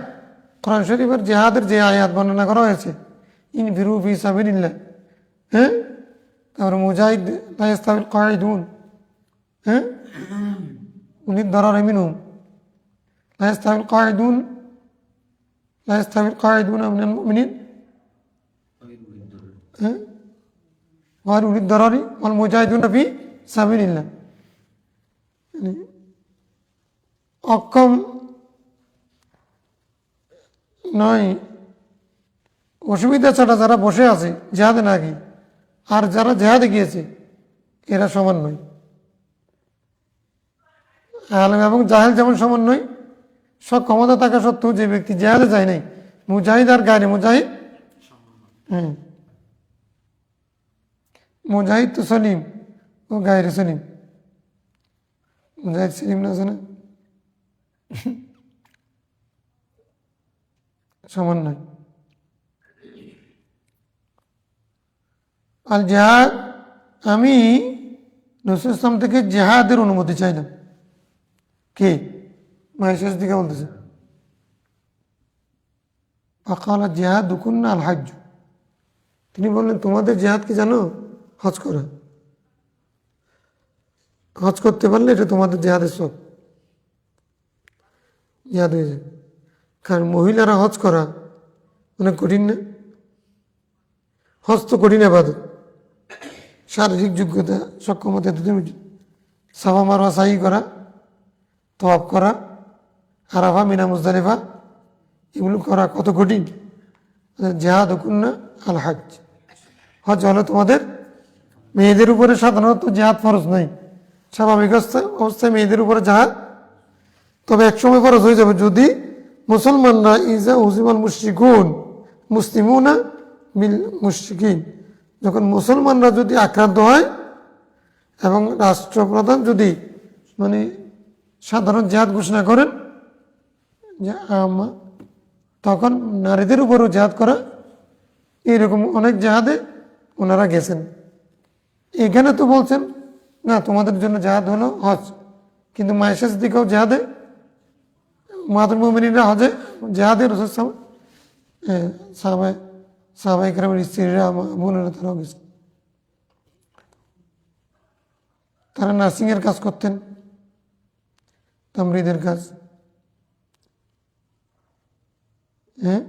কোরআন শরীফের জিহাদের যে আয়াত বর্ণনা করা হয়েছে, ইনফিরু ফি সাবিলিল্লাহ, হ্যাঁ, তারপরে মুজাহিদ লা ইয়াস্তাবিল কাঈদুন, হ্যাঁ, উলিদ দারারি মিনহুম, লা ইয়াস্তাবিল কাঈদুন, লা ইয়াস্তাবিল কাঈদুনা মিনাল মুমিনিন, হ্যাঁ, ওয়াল উলিদ দারারি ওয়াল মুজাহিদুনা ফি সাবিলিল্লাহ। অক্ষম নয়, অসুবিধা ছাড়া যারা বসে আছে জেহাদে না গিয়ে, আর যারা জেহাদে গিয়েছে এরা সমান নয়। আলেম এবং জাহেল যেমন সমান নয়, সব ক্ষমতা থাকা সত্ত্বেও যে ব্যক্তি জেহাদে যায় নাই, মুজাহিদ আর গায়রে মুজাহিদ, মুজাহিদ তো সলিম ও গায়রে সলিম, মুজাহিদ সলিম না আছে না, সমান নয়। আল জেহাদ, আমি রাসূল ইসলাম থেকে জেহাদের অনুমতি চাইলাম। কে? মায়েশার দিকে বলতেছে, ফাকালা জিহাদুকুন্না আল হাজ্জ। তিনি বললেন, তোমাদের জেহাদ কি জানো? হজ করা। হজ করতে পারলে এটা তোমাদের জেহাদের সব জেহাদ হয়ে যায়। কারণ মহিলারা হজ করা অনেক কঠিন না? হজ তো কঠিন ইবাদত, শারীরিক যোগ্যতা সক্ষমতা, সাফা মারওয়া সাই করা, তওয়াফ করা, আরাফা মিনা মুজদালিফা, এগুলো করা কত কঠিন। জিহাদুকুন্না আল হজ, হজ হলো তোমাদের। মেয়েদের উপরে সাধারণত জিহাদ ফরজ নয়, স্বাভাবিক অবস্থায় মেয়েদের উপরে জিহাদ, তবে একসময় ফরজ হয়ে যাবে যদি মুসলমানরা ইজা হুজিমাল মুশরিকুন মুসলিমুনা বিল মুশরিকিন, যখন মুসলমানরা যদি আক্রান্ত হয় এবং রাষ্ট্রপ্রধান যদি মানে সাধারণ জিহাদ ঘোষণা করেন যে তখন নারীদের উপরও জিহাদ করা, এরকম অনেক জিহাদে ওনারা গেছেন। এখানে তো বলছেন না তোমাদের জন্য জিহাদ হলো হজ, কিন্তু মায়েশা সিদ্দিকাও জিহাদে, উম্মাহাতুল মুমিনিনরা হজে জিহাদে রাসূল সাহাবায়ে কেরামের স্ত্রীরা বোনেরা তারাও গেছে। তারা নার্সিংয়ের কাজ করতেন, তামরিদের কাজ, হ্যাঁ,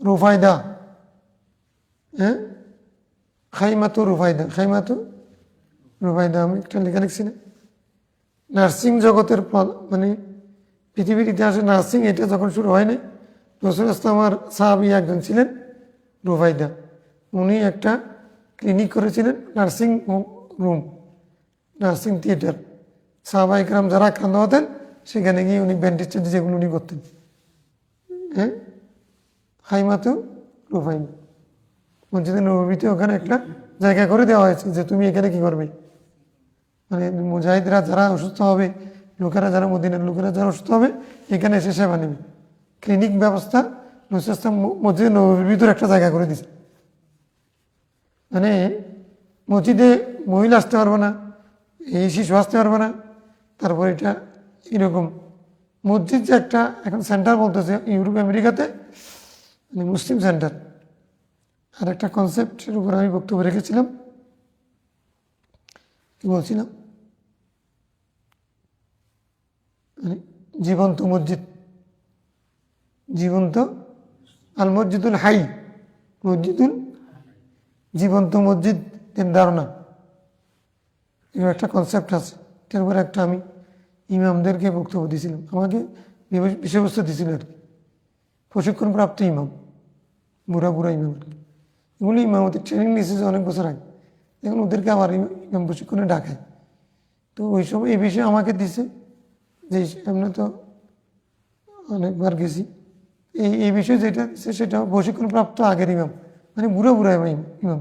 রুফায়দা, হ্যাঁ, খাইমাতু রুফায়দা, খাইমাতু রুফায়দা, আমি একটা লেখা লিখছি না। নার্সিং জগতের মানে পৃথিবীর ইতিহাসে নার্সিং এটা যখন শুরু হয় নাই, রাসূল ইসলামের সাহাবী একজন ছিলেন রুফায়দা, উনি একটা ক্লিনিক করেছিলেন, নার্সিং রুম, নার্সিং থিয়েটার। সাহাবায়ে কেরাম যারা আক্রান্ত হতেন সেখানে গিয়ে উনি ব্যান্ডেজ যেগুলো উনি করতেন, হ্যাঁ, খাইমাতু রুফায়দা। মসজিদে নববীতে ওখানে একটা জায়গা করে দেওয়া হয়েছে যে তুমি এখানে কি করবে, মানে মুজাহিদরা যারা অসুস্থ হবে, লোকেরা যারা মদিনার লোকেরা যারা অসুস্থ হবে এখানে এসে সেবা নেবে। ক্লিনিক ব্যবস্থা রাসূল ইসলাম মসজিদে নববীর ভিতরে একটা জায়গা করে দিয়েছে, মানে মসজিদে মহিলা আসতে পারবে না, এই শিশু আসতে পারবে না। তারপর এটা এরকম মসজিদ যে একটা এখন সেন্টার বলতেছে ইউরোপ আমেরিকাতে, মানে মুসলিম সেন্টার। আর একটা কনসেপ্টের উপর আমি বক্তব্য রেখেছিলাম, কি বলছিলাম, মানে জীবন্ত মসজিদ, জীবন্ত আল মসজিদুল হাই, মসজিদুল জীবন্ত মসজিদের ধারণা, এর একটা কনসেপ্ট আছে। এটার উপরে একটা আমি ইমামদেরকে বক্তব্য দিয়েছিলাম, আমাকে বিষয়বস্তু দিয়েছিল আর কি, প্রশিক্ষণপ্রাপ্ত ইমাম, বুড়া ইমাম আর কি। এগুলি ইমামতির ট্রেনিং নিয়েছে অনেক বছর আগে, এখন ওদেরকে আবার ইমাম প্রশিক্ষণে ডাকায়। তো ওই সময় এই বিষয়ে আমাকে দিছে যে এমনি তো অনেকবার গেছি। এই বিষয়ে যেটা দিচ্ছে সেটা প্রশিক্ষণপ্রাপ্ত আগের ইমাম, মানে বুড়ো বুড়া ইমাম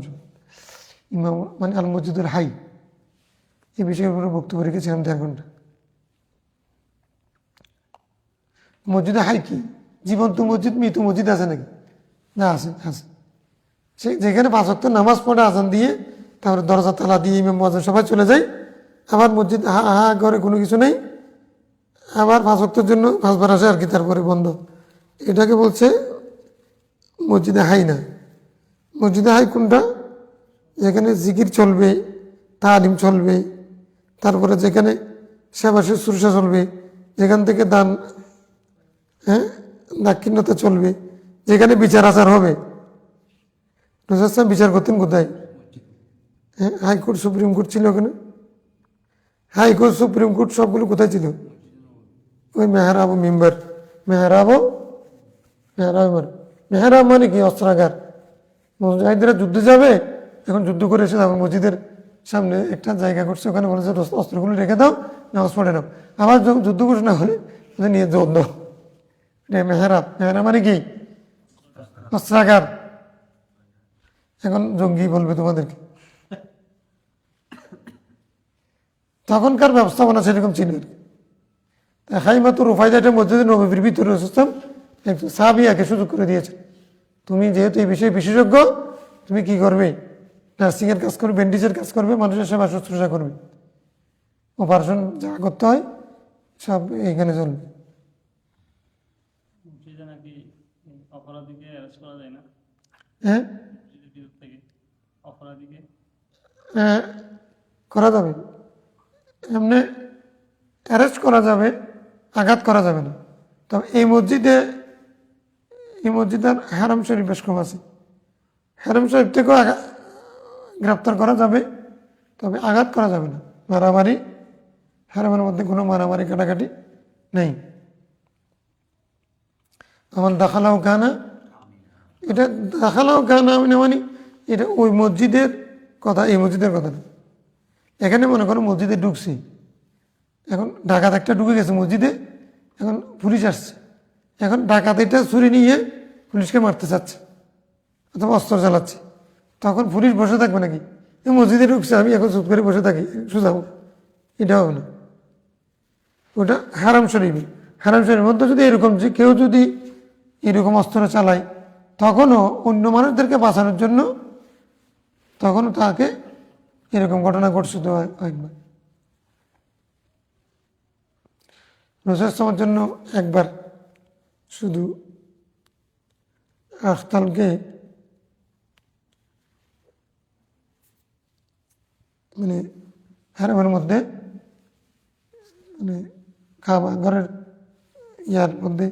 ইমাম মানে আল মসজিদুল হাই, এই বিষয়ের উপরে বক্তব্য রেখেছিলাম 1.5 ঘন্টা। মসজিদে হাই কি জীবন্ত মসজিদ, মৃত মসজিদ আছে নাকি? না, আছে আছে। সে যেখানে 5 ওয়াক্ত নামাজ পড়ে আজান দিয়ে তারপরে দরজা তালা দিয়ে ইমাম মুয়াজ্জিন সবাই চলে যায়, আবার মসজিদ হা হা করে কোনো কিছু নেই, আবার 5 ওয়াক্তের জন্য 5 বার আসে আর কি, তারপরে বন্ধ। এটাকে বলছে মসজিদে হাই না। মসজিদে হাই কোনটা? যেখানে জিকির চলবে, তালিম চলবে, তারপরে যেখানে সেবা শুশ্রূষা চলবে, যেখান থেকে দান দাক্ষিণ্যতা চলবে, যেখানে বিচার আচার হবে। রসুল বিচার করতেন কোথায়? হাইকোর্ট সুপ্রিম কোর্ট ছিল ওখানে। হাইকোর্ট সুপ্রিম কোর্ট সবগুলো কোথায় ছিল? ওই মেহরাব মেম্বার, মেহরাব মেহরাব মানে কি? অস্ত্রাগার। মুজাহিদরা যুদ্ধে যাবে, এখন যুদ্ধ করে এসে তারপর মসজিদের সামনে একটা জায়গা করছে, ওখানে বলেছে অস্ত্রগুলো রেখে দাও, নামাজ পড়ে নাও। আবার যখন যুদ্ধ ঘোষণা হলে নিয়ে জোর দাও। মেহরাব মানে কি? অস্ত্রাগার। এখন জঙ্গি বলবে তোমাদেরকে। তখনকার ব্যবস্থাপনা সেরকম ছিল। খাইমাতুর রুফাইদাটা মসজিদে নববীর ভিতরে রসুলাম একজন সাহাবিয়াকে সুযোগ করে দিয়েছে, তুমি যেহেতু এই বিষয়ে বিশেষজ্ঞ, তুমি কি করবে? নার্সিংয়ের কাজ করবে, ব্যান্ডেজের কাজ করবে, মানুষের সেবা শুশ্রূষা করবে, অপারেশন যা করতে হয় সব এইখানে চলবে। হ্যাঁ, করা যাবে, এমনি অ্যারেস্ট করা যাবে, আঘাত করা যাবে না। তবে এই মসজিদে হারাম শরীফ বেশ কম আছে। হারাম শরীফ থেকেও গ্রেপ্তার করা যাবে, তবে আঘাত করা যাবে না। মারামারি, হারামের মধ্যে কোনো মারামারি কাটাকাটি নেই। আমার দাখালাও গানা, এটা দাখালাও গানা মানে এটা ওই মসজিদের কথা, এই মসজিদের কথা না। এখানে মনে করো মসজিদে ঢুকছি, এখন ডাকাত একটা ঢুকে গেছে মসজিদে, এখন পুলিশ আসছে, এখন ডাকাত এটা ছুরি নিয়ে পুলিশকে মারতে চাচ্ছে অথবা অস্ত্র চালাচ্ছে, তখন পুলিশ বসে থাকবে নাকি? এই মসজিদে ঢুকছে, আমি এখন চুপ করে বসে থাকি, সুজাবো? এটা হবে না। ওটা হারাম শরীফ। হারাম শরীফের মধ্যে যদি এরকম যে কেউ যদি এরকম অস্ত্র চালায়, তখনও অন্য মানুষদেরকে বাঁচানোর জন্য তখনও তাকে এরকম ঘটনা ঘটছে তো একবার। রসুলের জন্য একবার শুধু আখতালকে মানে হারামের মধ্যে মানে খাবার ঘরের ইয়ার মধ্যে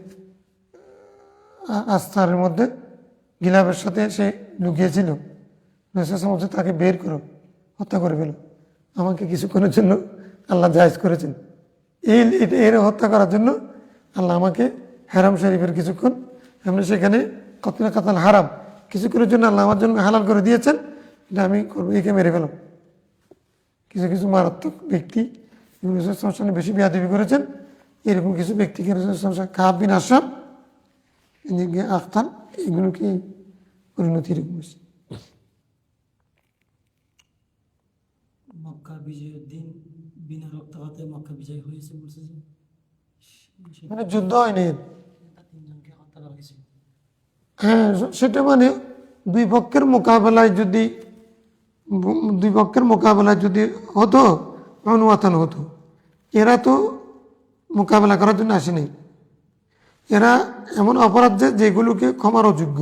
আস্তারের মধ্যে গিলাফের সাথে সে লুকিয়েছিল। রসুল তাকে বের করো, হত্যা করে ফেলো, আমাকে কিছুক্ষণের জন্য আল্লাহ জায়েজ করেছেন। এর হত্যা করার জন্য আল্লাহ আমাকে হারাম শরীফের কিছুক্ষণ, আমরা সেখানে কাতাল হারাম কিছুক্ষণের জন্য আল্লাহ আমার জন্য হালাল করে দিয়েছেন, এটা আমি করবো, একে মেরে ফেলাম। কিছু কিছু মারাত্মক ব্যক্তি রসুলের বেশি বেয়াদবি করেছেন, এরকম কিছু ব্যক্তিকে রসুল কাব বিন আশরাফ, এদিকে আখতাল, এগুলোকে পরিণতি এরকম হয়েছে। মক্কা বিজয়ের দিন বিনা রক্তপাতে মক্কা বিজয় হয়েছে বলছে, মানে যুদ্ধ হয়নি, 3 জনকে হত্যা করা হয়েছে। হ্যাঁ, সেটা মানে দুই পক্ষের মোকাবেলায় যদি হতো, অনুয়াতান হতো। এরা তো মোকাবেলা করার জন্য আসেনি, এরা এমন অপরাধ যেগুলোকে ক্ষমার অযোগ্য।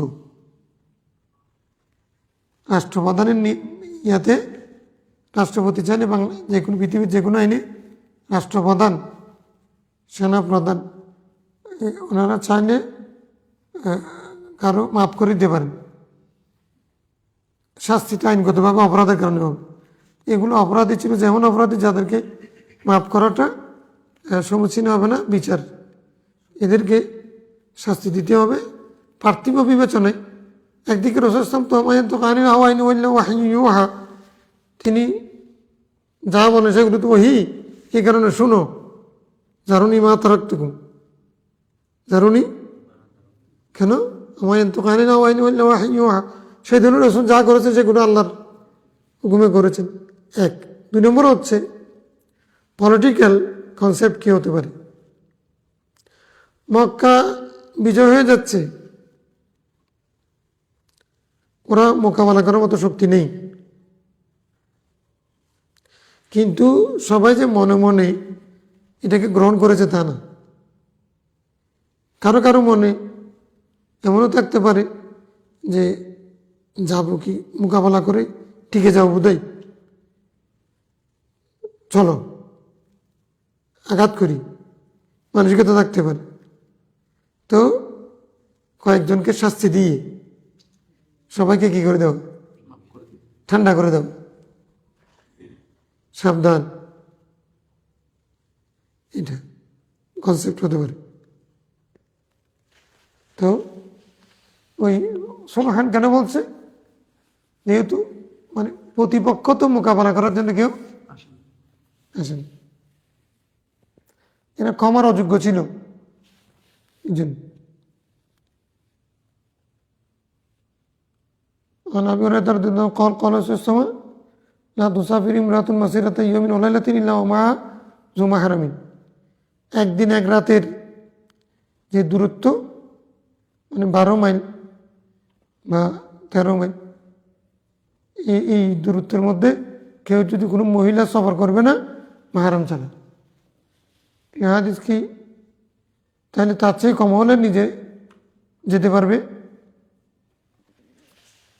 রাষ্ট্রপ্রধানের ইয়াতে রাষ্ট্রপতি চাইলে বাংলা যে কোনো পৃথিবীর যে কোনো আইনে রাষ্ট্রপ্রধান, সেনাপ্রধান ওনারা চাইলে কারো মাফ করে দিতে পারেন, শাস্তিটা আইনগতভাবে অপরাধের কারণে হবে। এগুলো অপরাধী ছিল, যেমন অপরাধী যাদেরকে মাফ করাটা সমীচীন হবে না বিচার, এদেরকে শাস্তি দিতে হবে পার্থিব বিবেচনায়। একদিকে রসুল তিনি যা বলে সেগুলো তো ওহি, এই কারণে শুনো, জারুনি মা তারাক্তুকুম, জারুনি কেন আমায় তো কাহিনী না ওয়াইনি সেই ধরনের রসুন যা করেছেন সেগুলো আল্লাহর হুকুমে করেছেন। এক। দুই নম্বর হচ্ছে পলিটিক্যাল কনসেপ্ট কী হতে পারে। মক্কা বিজয় হয়ে যাচ্ছে, ওরা মোকাবেলা করার মতো শক্তি নেই, কিন্তু সবাই যে মনে মনে এটাকে গ্রহণ করেছে তা না। কারো কারো মনে এমনও থাকতে পারে যে যাব কি মোকাবেলা করে টিকে যাবো বোধহয়, চলো আঘাত করি, মানসিকতা থাকতে পারে। তো কয়েকজনকে শাস্তি দিয়ে সবাইকে কি করে দাও, ঠান্ডা করে দাও, সাবধান, এটা কনসেপ্ট হতে পারে। তো ওই সুবহান কেন বলছে, যেহেতু মানে প্রতিপক্ষ তো মোকাবেলা করার জন্য কেউ আসেন, এরা ক্ষমার অযোগ্য ছিল এই জন্য। عن أبي هريرة رضي الله عنه قال قال رسول الله صلى الله عليه وسلم لا تسافر امرأة مسيرة يوم وليلة إلا ومعها ذو محرم। একদিন এক রাতের যে দূরত্ব মানে 12 মাইল বা 13 মাইল, এই দূরত্বের মধ্যে কেউ যদি কোনো মহিলা সফর করবে না মাহরাম ছাড়া, এই হাদিস কি তাহলে তার চেয়ে কম হলে নিজে যেতে পারবে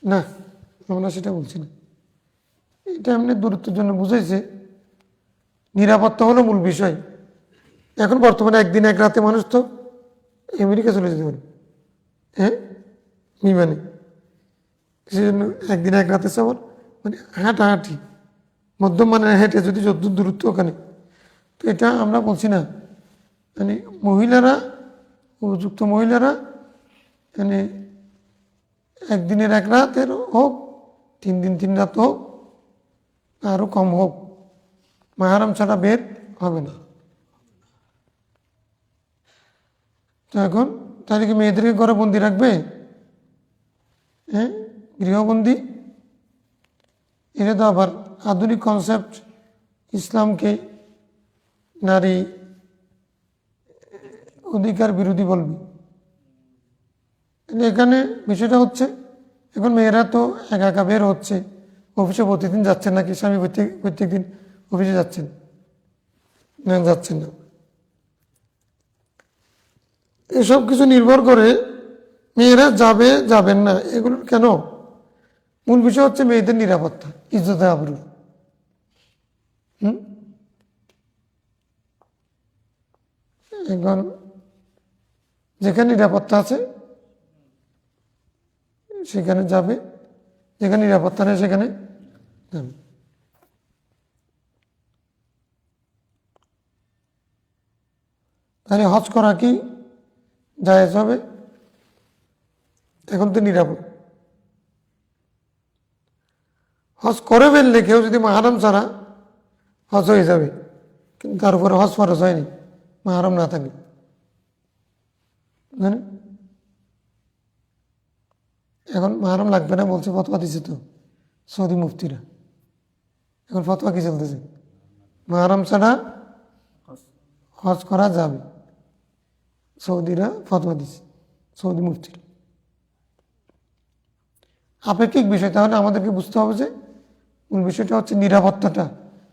না? আমরা সেটা বলছি না, এটা এমনি দূরত্বের জন্য বুঝাইছে। নিরাপত্তা হলো মূল বিষয়। এখন বর্তমানে একদিন এক রাতে মানুষ তো আমেরিকা চলে যেতে পারে, হ্যাঁ, বিমানে। সেই জন্য একদিন এক রাতে সফর মানে হাঁটাহাঁটি, মধ্যম মানে হেঁটে যদি যত দূরত্ব ওখানে। তো এটা আমরা বলছি না, মানে মহিলারা, উপযুক্ত মহিলারা মানে একদিনের এক রাতের হোক, 3 দিন 3 রাত হোক, আরও কম হোক, মাহরাম ছাড়া বের হবে না। তো এখন তাদেরকে মেয়েদেরকে ঘরে বন্দি রাখবে, হ্যাঁ, গৃহবন্দী। এটা তো আবার আধুনিক কনসেপ্ট, ইসলামকে নারী অধিকার বিরোধী বলবে। এখানে বিষয়টা হচ্ছে এখন মেয়েরা তো একা একা বের হচ্ছে, অফিসে প্রতিদিন যাচ্ছেন নাকি? স্বামী প্রত্যেক দিন অফিসে যাচ্ছেন না? যাচ্ছেন না। এসব কিছু নির্ভর করে মেয়েরা যাবে যাবেন না এগুলো কেন? মূল বিষয় হচ্ছে মেয়েদের নিরাপত্তা, ইজ্জত আবরু। এখন যেখানে নিরাপত্তা আছে সেখানে যাবে, যেখানে নিরাপত্তা নেই সেখানে যাবে। তাহলে হজ করা কি জায়েজ হবে? এখন তো নিরাপদ। হজ করে ফেললে কেউ যদি মাহরাম ছাড়া হজ হয়ে যাবে, কিন্তু তার উপরে হজ ফরজ হয়নি মাহরাম না থাকলে। এখন মাহরাম লাগবে না বলছে, ফতোয়া দিছে তো সৌদি মুফতিরা। এখন ফতোয়া কি চলতেছে? মাহরাম ছাড়া হজ করা যাবে, সৌদিরা ফতোয়া দিছে, সৌদি মুফতিরা। আপেক্ষিক বিষয়। তাহলে আমাদেরকে বুঝতে হবে যে মূল বিষয়টা হচ্ছে নিরাপত্তাটা,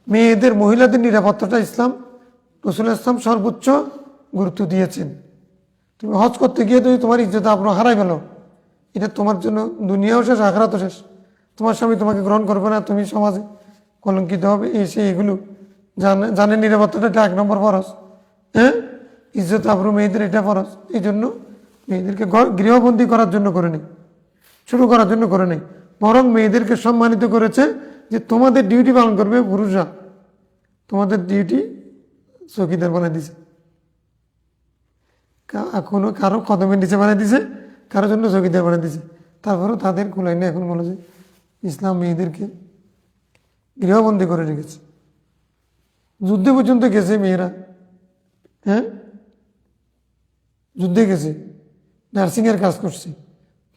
মেয়েদের মহিলাদের নিরাপত্তাটা ইসলাম, রসুল ইসলাম সর্বোচ্চ গুরুত্ব দিয়েছেন। তুমি হজ করতে গিয়ে তুমি তোমার ইজ্জত আবরু হারাই গেল, এটা তোমার জন্য দুনিয়াও শেষ, আখিরাতও শেষ। তোমার স্বামী তোমাকে গ্রহণ করবে না, তুমি সমাজে কলঙ্কিত হবে, এগুলো জানে। নিরাপত্তাটা এটা 1 নম্বর ফরজ, হ্যাঁ, ইজ্জত আবরু মেয়েদের এটা ফরজ। এই জন্য মেয়েদেরকে গৃহবন্দী করার জন্য করে নেই, শুরু করার জন্য করে নেই, বরং মেয়েদেরকে সম্মানিত করেছে যে তোমাদের ডিউটি পালন করবে পুরুষরা, তোমাদের ডিউটি চৌকিদার বানিয়ে দিছে। কোনো কারো কদমের নিচে বানিয়ে দিছে, কারোর জন্য চৌকিদার বানিয়ে দিছে। তারপরেও তাদের কুলাইনে এখন বলে যে ইসলাম মেয়েদেরকে গৃহবন্দী করে রেখেছে। যুদ্ধে পর্যন্ত গেছে মেয়েরা, হ্যাঁ, যুদ্ধে গেছে, নার্সিংয়ের কাজ করছে,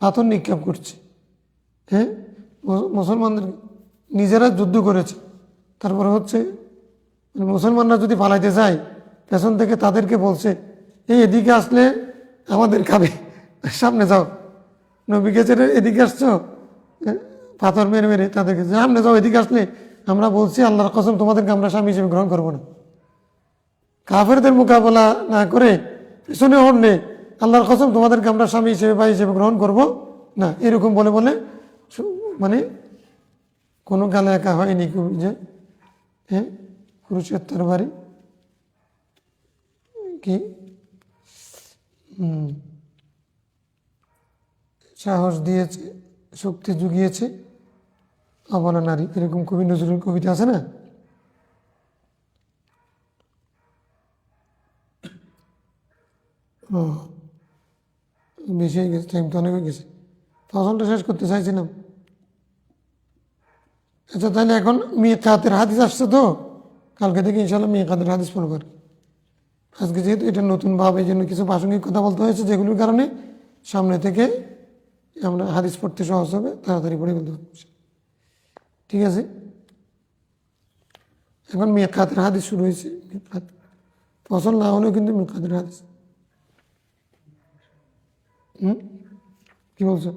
পাথর নিক্ষেপ করছে, হ্যাঁ, মুসলমানদের নিজেরা যুদ্ধ করেছে। তারপরে হচ্ছে মানে মুসলমানরা যদি পালাইতে যায়, পেছন থেকে তাদেরকে বলছে এই এদিকে আসলে আমাদের খাবে, সামনে যাও। নবীকে ছেড়ে এদিকে আসছো, পাথর মেরে মেরে তাদেরকে সামনে যাও, এদিকে আসলে আমরা বলছি আল্লাহর কসম তোমাদেরকে আমরা স্বামী হিসেবে গ্রহণ করবো না। কাফেরদের মোকাবেলা না করে পিছনে হরলে আল্লাহর কসম তোমাদেরকে আমরা স্বামী হিসেবে ভাই হিসেবে গ্রহণ করব না, এরকম বলে বলে মানে কোনো গালে একা হয়নি কবি যে হ্যাঁ কুরুক্ষেত্রের বাড়ি কি সাহস দিয়েছে, শক্তি জুগিয়েছে অবলা নারী, এরকম কবি নজরুল কবিতা আছে না? ও বেশি হয়ে গেছে, টাইম তো অনেক হয়ে গেছে, ফসলটা শেষ করতে চাইছিলাম। আচ্ছা তাহলে এখন মিকাতের হাদিস আসছে তো, কালকে থেকে ইনশাল্লাহ মিকাতের হাদিস ফলো করি। আজকে যেহেতু এটা নতুন ভাব, এই জন্য কিছু প্রাসঙ্গিক কথা বলতে হয়েছে যেগুলোর কারণে সামনে থেকে আমরা হাদিস পড়তে সহজ হবে, তাড়াতাড়ি পড়ে বলতে পারবো। ঠিক আছে, এখন মিকাতের হাদিস শুরু হয়েছে। মিকাত ফসল না হলেও কিন্তু মিকাতের হাদিস। কি বলছো?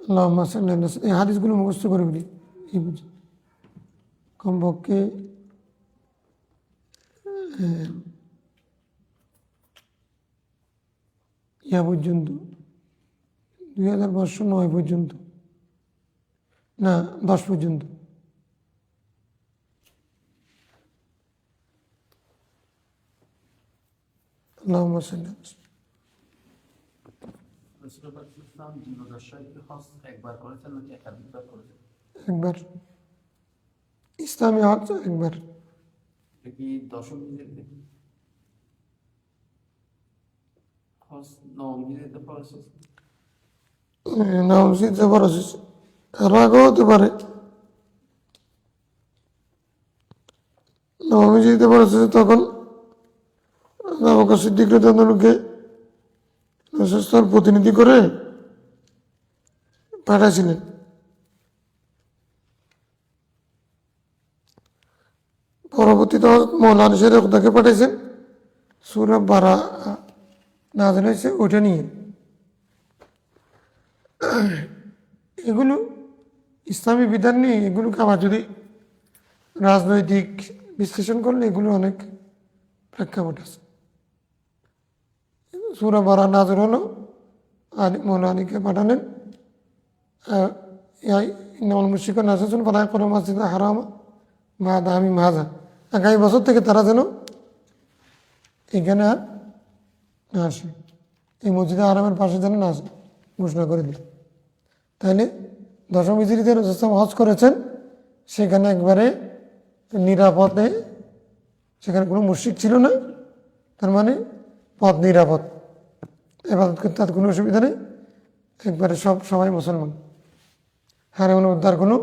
আল্লাহুম্মা সাল্লি আলা সাইয়্যিদিনা, এই হাদিসগুলো মুখস্থ করে ফেলি এই বুঝি কমপক্ষে ইয়া পর্যন্ত 2509 পর্যন্ত না 10 পর্যন্ত। আল্লাহুম্মা সাল্লি আলা সাইয়্যিদিনা। রাসূলুল্লাহ সাল্লাল্লাহু আলাইহি ওয়াসাল্লাম জীবদ্দশায় কি হজ একবার করেছেন নাকি একাধিকবার করেছেন? একবার। ইসলামী হজ একবার। এটা কি দশম হিজরিতে? হজ নবম হিজরিতে ফরজ হয়েছে? নামসিতে ফরজ হয়েছে, আরো আগেও হতে পারে। নবমী যেতে ফরজ হয়েছে তখন আবু বকর সিদ্দিক রাদিয়াল্লাহু আনহুকে রাসূলুল্লাহর প্রতিনিধি করে পাঠাইছিলেন। পরবর্তীতে মওলা আনিসের তাকে পাঠাইছেন, সূরা বারা নাযিল হয়েছে ওইটা নিয়ে। এগুলো ইসলামী বিধান নিয়ে, এগুলোকে আবার যদি রাজনৈতিক বিশ্লেষণ করলে এগুলো অনেক প্রেক্ষাপট আছে। সূরা বারা নাযিল হলো, মওলা আলীকে পাঠালেন, ইন্নামাল মুশরিকুনা নাজাসুন ফালা ইয়াকরাবুল মাসজিদাল হারামা বা'দা আমিম হাযা, আগামী বছর থেকে তারা যেন এখানে আর না আসে, এই মসজিদে হারামের পাশে যেন না আসে ঘোষণা করে দিল। তাহলে দশম হিজরিতে রাসূল হজ করেছেন, সেখানে একবারে নিরাপদে, সেখানে কোনো মুশরিক ছিল না, তার মানে পথ নিরাপদ, ইবাদত করতে তার কোনো অসুবিধা নেই, একবারে সবাই মুসলমান, হারামের উদ্ধার কোনো